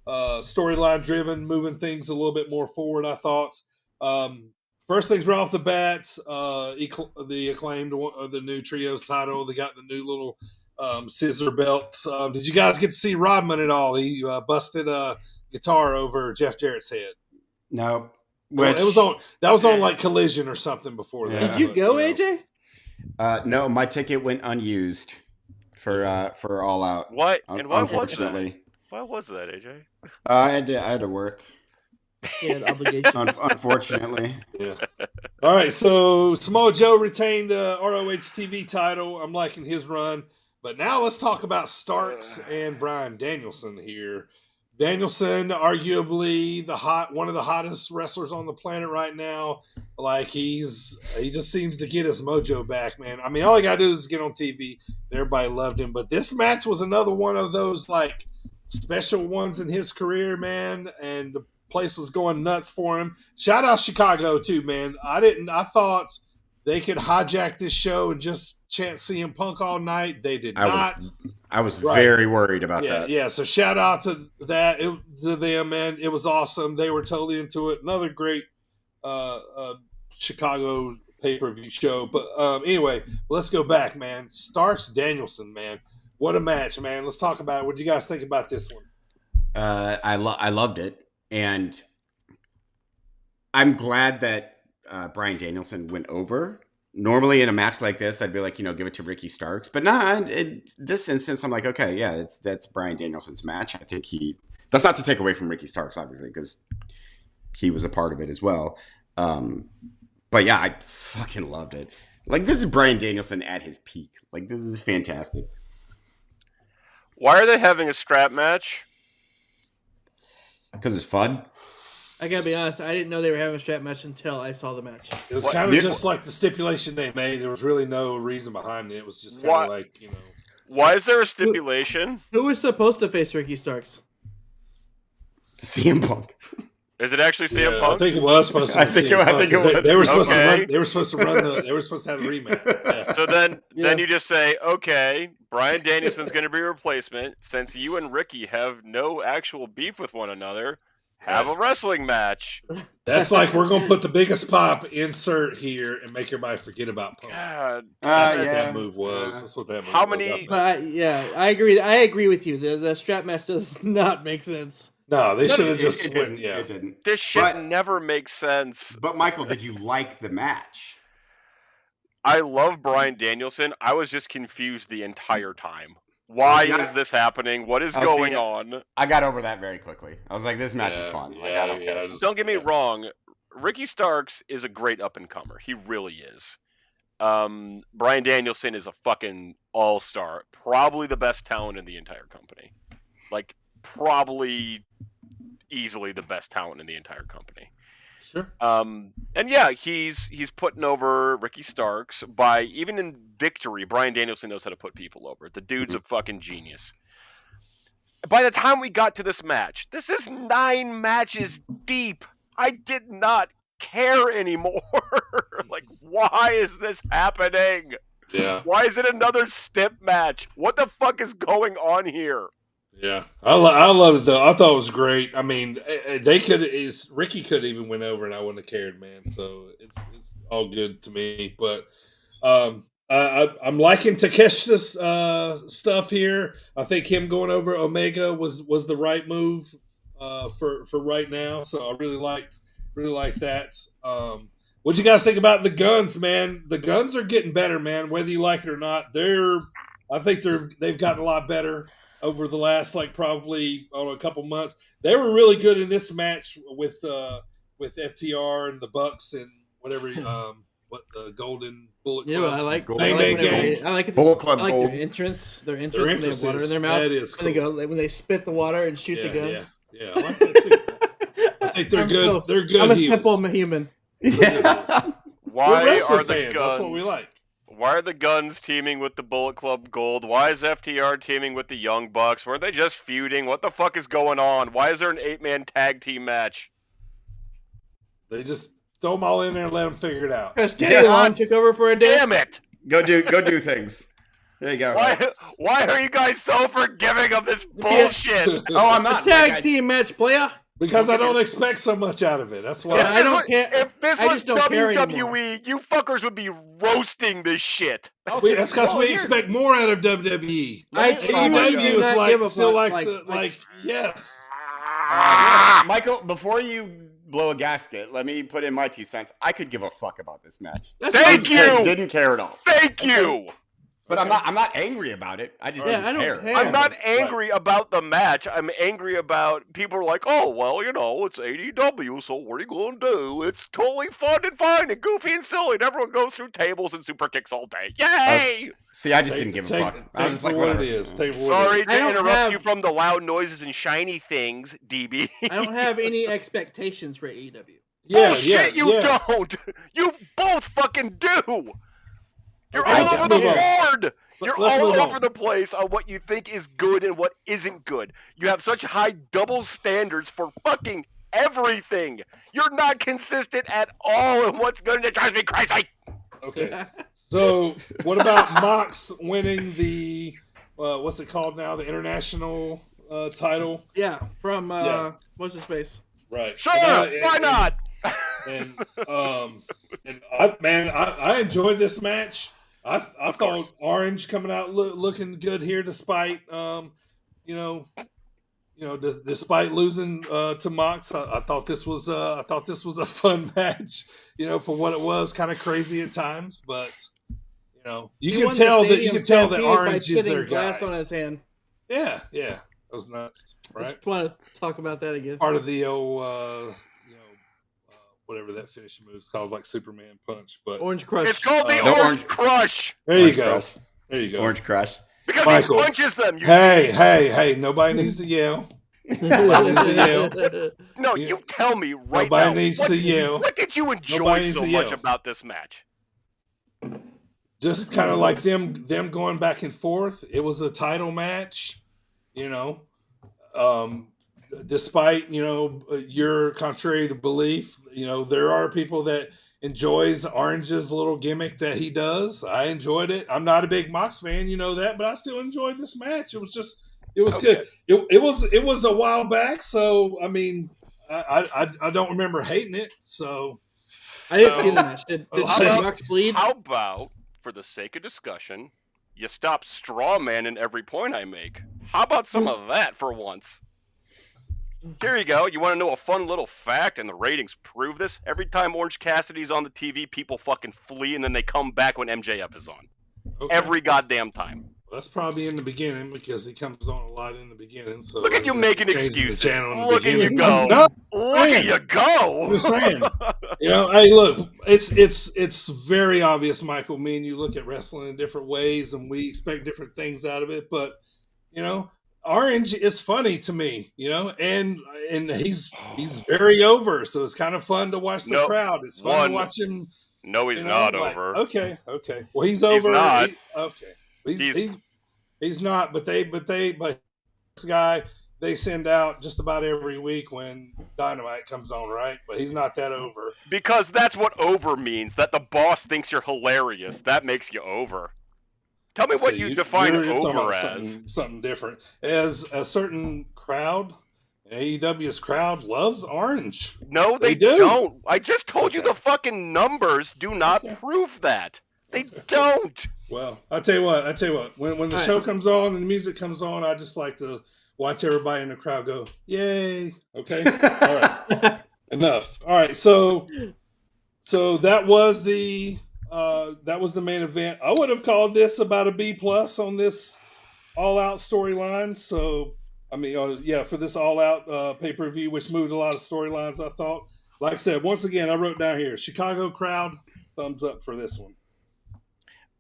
storyline driven, moving things a little bit more forward, I thought. First things right off the bat, the Acclaimed, the new Trios title. They got the new little scissor belts. Did you guys get to see Rodman at all? He busted a guitar over Jeff Jarrett's head. No. That was on like Collision or something before that. Did you go, AJ? No, my ticket went unused for All Out. What? And what was that? Unfortunately. What was that, AJ? I had to work. He had obligations. Unfortunately. Yeah. All right, so Samoa Joe retained the ROH TV title. I'm liking his run. But now let's talk about Starks and Bryan Danielson here. Danielson, arguably one of the hottest wrestlers on the planet right now. Like he just seems to get his mojo back, man. I mean, all he got to do is get on TV. Everybody loved him. But this match was another one of those like special ones in his career, man. And the place was going nuts for him. Shout out Chicago too, man. I thought they could hijack this show and just chant CM Punk all night. They did not. I was very worried about that. Yeah, so shout out to that to them, man. It was awesome. They were totally into it. Another great Chicago pay-per-view show. But anyway, let's go back, man. Starks Danielson, man. What a match, man. Let's talk about it. What do you guys think about this one? I loved it. And I'm glad that Bryan Danielson went over. Normally in a match like this, I'd be like, give it to Ricky Starks. But in this instance, I'm like, okay, yeah, that's Bryan Danielson's match. I think that's not to take away from Ricky Starks, obviously, because he was a part of it as well. But yeah, I fucking loved it. Like, this is Bryan Danielson at his peak. Like, this is fantastic. Why are they having a strap match? Because it's fun. I gotta be honest, I didn't know they were having a strap match until I saw the match. It was kind of just like the stipulation they made. There was really no reason behind it. It was just kind of like, Why is there a stipulation? Who was supposed to face Ricky Starks? CM Punk. Is it actually CM Punk? I think it was supposed to. I think it was. They were supposed to run. They were supposed to run They were supposed to have a rematch. Yeah. So then you just say, okay, Bryan Danielson's going to be a replacement. Since you and Ricky have no actual beef with one another, have a wrestling match. That's like, we're going to put the biggest pop insert here and make everybody forget about Punk. God, that's what that move was. That's what that move How was. many? I agree. I agree with you. The strap match does not make sense. No, they should have just it went. didn't. Yeah, It didn't. This shit never makes sense. But Michael, did you like the match? I love Bryan Danielson. I was just confused the entire time. Why is this happening? What is going on? I got over that very quickly. I was like, this match is fun. Like, I don't care. Don't get me wrong. Ricky Starks is a great up-and-comer. He really is. Bryan Danielson is a fucking all-star. Probably the best talent in the entire company. Like, probably easily the best talent in the entire company. Sure. And yeah, he's putting over Ricky Starks by, even in victory, Bryan Danielson knows how to put people over. The dude's a fucking genius. By the time we got to this match, this is 9 matches deep. I did not care anymore. Like, why is this happening? Yeah. Why is it another stip match? What the fuck is going on here? Yeah, I love it though. I thought it was great. I mean, Ricky could even went over, and I wouldn't have cared, man. So it's all good to me. But I'm liking Takeshita's stuff here. I think him going over Omega was the right move for right now. So I really liked that. What you guys think about the Guns, man? The Guns are getting better, man. Whether you like it or not, I think they've gotten a lot better over the last, like, probably a couple months. They were really good in this match with FTR and the Bucks and whatever. What the Golden Bullet Club? I like Bang Bang Gang. I like it. Bullet Club I like Gold. their entrance. Their Their entrance. When they have water in their mouth. That is cool. And they go when they spit the water and shoot the guns. Yeah, I like that too. I think they're good. They're good. I'm a heels. simple human. Yeah. Why wrestling are the fans. Guns? That's what we like. Why are the Guns teaming with the Bullet Club Gold? Why is FTR teaming with the Young Bucks? Were they just feuding? What the fuck is going on? Why is there an 8-man tag team match? They just throw them all in there and let them figure it out. Because Teddy Long took over for a day. Damn it! Go do things. There you go. Why are you guys so forgiving of this bullshit? Oh, I'm not. Tag team match, player. Because I don't expect so much out of it. That's why. Yeah, I don't care. If this I was just don't care anymore. WWE, you fuckers would be roasting this shit. That's because we expect more out of WWE. AEW is like yes. Michael, before you blow a gasket, let me put in my 2 cents. I could give a fuck about this match. Thank you. Didn't care at all. Thank you. But I'm not angry about it. I just didn't care. I'm not angry about the match. I'm angry about people are like, oh, well, it's AEW, so what are you going to do? It's totally fun and fine and goofy and silly, and everyone goes through tables and super kicks all day. Yay! I just didn't give a fuck. I was just like, what whatever. it is. Sorry to interrupt you from the loud noises and shiny things, DB. I don't have any expectations for AEW. Bullshit, you don't! You both fucking do! You're all over the board! You're all over the place on what you think is good and what isn't good. You have such high double standards for fucking everything. You're not consistent at all in what's good, and it drives me crazy! Okay. So, what about Mox winning the, what's it called now? The international title? Yeah, from, what's his face? Right. Sure, why not? And I enjoyed this match. I thought Orange coming out looking good here, despite despite losing to Mox. I thought this was a fun match. For what it was, kind of crazy at times, but you can tell that Orange is their guy. Glass on his hand. Yeah, that was nuts. Right. I just want to talk about that again. Part of the old whatever that finishing move is called, like Superman punch. But Orange Crush. It's called the No, Orange Orange- Crush there you Orange go. Crush. There you go. Orange Crush. because Michael. he punches them. You Hey! Nobody needs to yell. Nobody needs to yell. No, You- you tell me right Nobody now. needs what, to yell. What did you enjoy Nobody needs so to much yell. about this match? Just kind of like them going back and forth. It was a title match, despite your contrary to belief, there are people that enjoys Orange's little gimmick that he does. I enjoyed it. I'm not a big Mox fan, you know that, but I still enjoyed this match. It was Okay. good. It was a while back, so I mean, I don't remember hating it. So I didn't see the match. Did How about- Mox bleed? How about, for the sake of discussion, you stop straw manning every point I make? How about some of that for once? Here you go. You want to know a fun little fact, and the ratings prove this? Every time Orange Cassidy's on the TV, people fucking flee, and then they come back when MJF is on. okay. Every goddamn time. That's probably in the beginning because he comes on a lot in the beginning. So Look at you they making changed the excuses. channel in the Look at you beginning. go. No, Look at you go. I'm just saying. Hey, look, it's very obvious, Michael. Me and you look at wrestling in different ways, and we expect different things out of it. But Orange is funny to me, and he's very over, so it's kind of fun to watch the Nope. crowd. It's fun One. to watch him. No, he's not like, over. Okay. Well, he's over. not. He's not. But this guy they send out just about every week when Dynamite comes on, right? But he's not that over. Because that's what over means. That the boss thinks you're hilarious. That makes you over. Tell me what So you define you're talking over about as. something different. As a certain crowd, AEW's crowd loves Orange. No, they do. don't. I just told you Okay. the fucking numbers do not Okay. prove that. They don't. Well, I tell you what. When the All right. show comes on and the music comes on, I just like to watch everybody in the crowd go, "Yay!" Okay, all right, enough. All right, so that was the main event. I would have called this about a B+ on this All Out storyline. So I mean, for this All Out pay-per-view, which moved a lot of storylines. I thought, like I said, once again, I wrote down here, Chicago crowd, thumbs up for this one.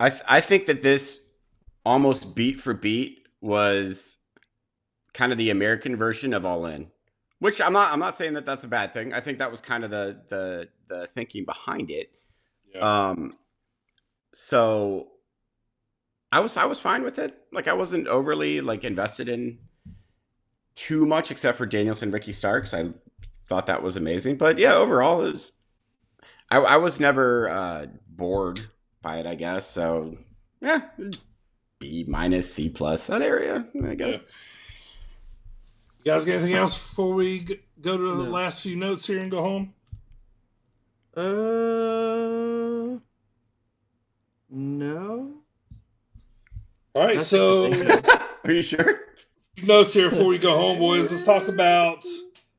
I think that this almost beat for beat was kind of the American version of All In, which I'm not saying that that's a bad thing. I think that was kind of the thinking behind it. Yeah. So I was fine with it. Like I wasn't overly like invested in too much except for Danielson, Ricky Starks. I thought that was amazing, but yeah, overall it was. I was never bored by it, I guess. So yeah, B-, C+, that area, I guess. Yeah. You guys got anything else before we go to the No. last few notes here and go home? No. All right, That's a so good thing. Are you sure? notes here before we go home, boys. Let's talk about.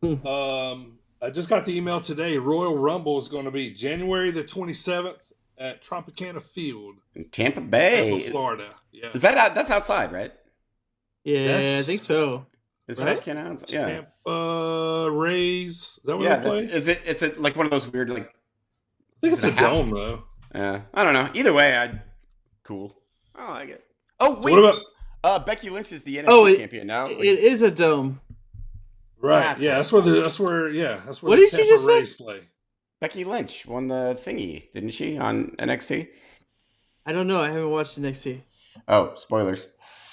I just got the email today. Royal Rumble is going to be January the 27th at Tropicana Field, In Tampa Tampa, Bay. Florida. Yeah, Is that that's outside, right? Yeah, That's- I think so. Is Right? Tropicana outside? Yeah. Tampa Rays. Is that where Yeah, they play? it's a like one of those weird like I think is it's a it a half- dome though. I don't know. Either way, cool. I like it. Oh So wait, what about Becky Lynch is the NFT Oh, champion now. Like, It is a dome. right? That's Yeah, right. that's where What the did you Tampa just say? Rays play. Becky Lynch won the thingy, didn't she, on NXT? I don't know. I haven't watched NXT. Oh, spoilers.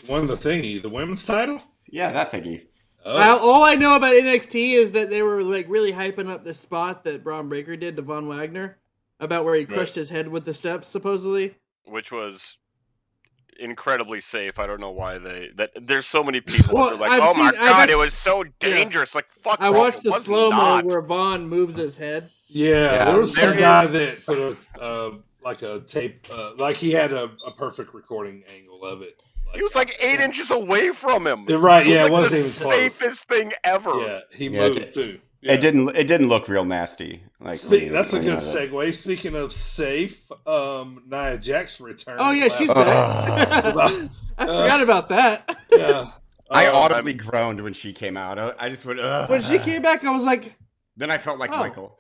Won the thingy, the women's title. Yeah, that thingy. Oh, All I know about NXT is that they were like really hyping up the spot that Braun Breaker did to Von Wagner about where he crushed his head with the steps, supposedly. Which was incredibly safe. I don't know why there's so many people Well, that are like, I've oh my seen- I've god, act- it was so dangerous. Like fuck. I bro, watched it the was slow mo not. where Von moves his head. yeah. There was some There guy is- that put like a tape, like he had a perfect recording angle of it. He was like 8 inches away from him. Yeah, right, yeah, it like wasn't the even close. safest thing ever. Yeah, he Yeah, moved too. Yeah. It didn't look real nasty. Like That's a when you good have it. segue. Speaking of safe, Nia Jax returned. Oh yeah, she's last- back. I forgot about that. yeah. I Um, audibly groaned when she came out. I just went, ugh. When she came back, I was like, Then I felt like Oh. Michael.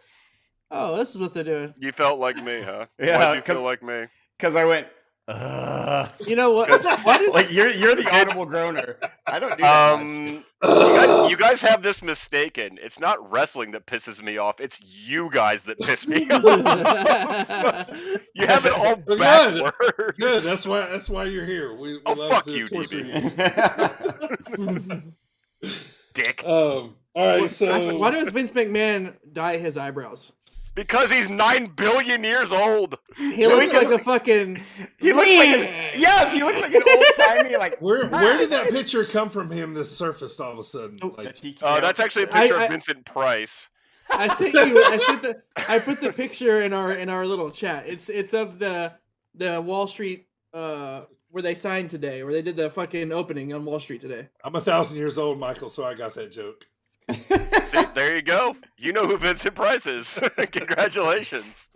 Oh, this is what they're doing. You felt like me, huh? Yeah, Why'd you feel like me? Because I went, You know what? Why does like you're the audible groaner. I don't do that much. You guys have this mistaken. It's not wrestling that pisses me off. It's you guys that piss me off. You have it all Good. backwards. Good. That's why you're here. We love fuck to you, torture DB. Dick. All right. So why does Vince McMahon dye his eyebrows? Because he's 9 billion years old. He looks like a fucking. He looks like he looks like an old timey like. where did that picture come from? Him that surfaced all of a sudden. Like, That's actually a picture of Vincent Price. I sent you. I put the picture in our little chat. It's of the Wall Street where they signed today, where they did the fucking opening on Wall Street today. I'm 1,000 years old, Michael, so I got that joke. See, there you go. You know who Vincent Price is. Congratulations.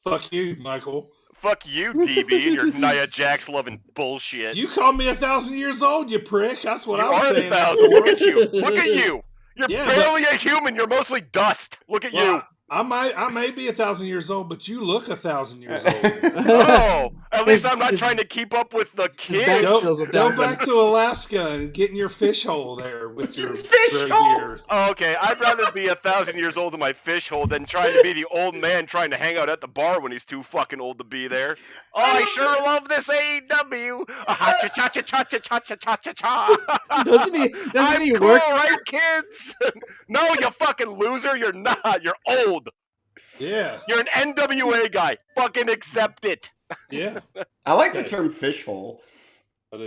Fuck you, Michael. Fuck you, DB, and your Nia Jax loving bullshit. You called me 1,000 years old, you prick. That's what I was are saying. 1,000. Look at you. Look at you. You're Yeah, barely a human. You're mostly dust. Look at you. I may be 1,000 years old, but you look 1,000 years old. Oh, at least I'm not trying to keep up with the kids. Go back to Alaska and get in your fish hole there with your gray beard. Oh, okay, I'd rather be 1,000 years old in my fish hole than trying to be the old man trying to hang out at the bar when he's too fucking old to be there. Oh, I sure love this AEW. Cha cha cha cha cha cha cha cha cha. Doesn't he cool, work? Right, kids? No, you fucking loser. You're not. You're old. Yeah. You're an NWA guy. Fucking accept it. Yeah. I like the term fish hole.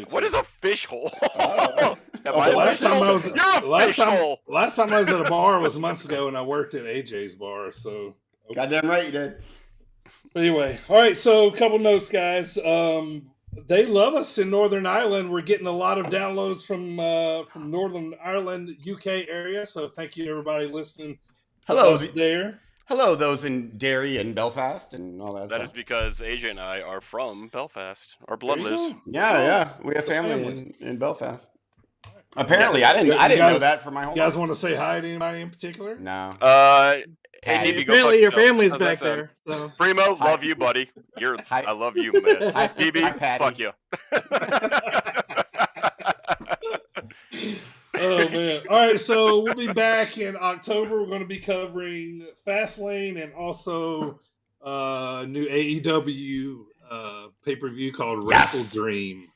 What is a fish hole? Last time I was You're a fish hole. Last time I was at a bar was months ago, and I worked at AJ's bar. So goddamn right you did. But anyway, all right. So a couple notes, guys. They love us in Northern Ireland. We're getting a lot of downloads from Northern Ireland, UK area. So thank you to everybody listening. Hello there. Hello, those in Derry and Belfast and all that stuff. That is because AJ and I are from Belfast. Our blood lives. Yeah. We have family in Belfast. Apparently, I didn't know that for my whole life. You guys want to say hi to anybody in particular? No. Apparently, your family's back there. So. Primo, love you, buddy. I love you, man. Hi, BB, Patty. fuck you. Oh man! All right, so we'll be back in October. We're going to be covering Fastlane and also a new AEW pay-per-view called Wrestle Dream.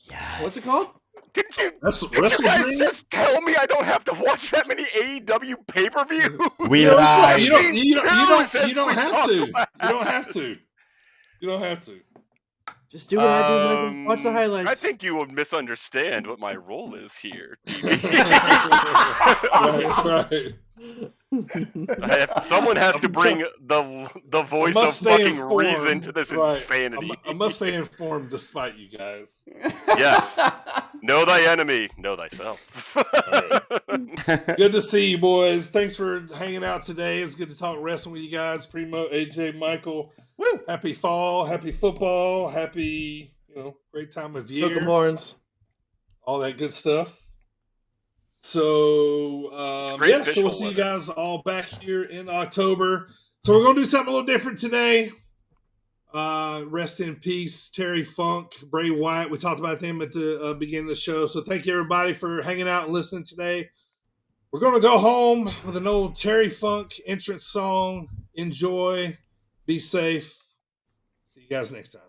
Yes. What's it called? Did you Wrestle guys Dream? just tell me I don't have to watch that many AEW pay-per-view? We lied. You don't have to. You don't have to. You don't have to. Just do what I do. Michael. Watch the highlights. I think you would misunderstand what my role is here. Right. Someone has to bring the voice of fucking reason to this insanity. I must stay informed despite you guys. Yes. Know thy enemy. Know thyself. Right. Good to see you, boys. Thanks for hanging out today. It was good to talk wrestling with you guys. Primo, AJ, Michael. Woo. Happy fall. Happy football. Happy, great time of year. Hook 'em horns. All that good stuff. So, so we'll see you guys all back here in October. So we're going to do something a little different today. Rest in peace, Terry Funk, Bray Wyatt. We talked about them at the beginning of the show. So thank you, everybody, for hanging out and listening today. We're going to go home with an old Terry Funk entrance song. Enjoy. Be safe. See you guys next time.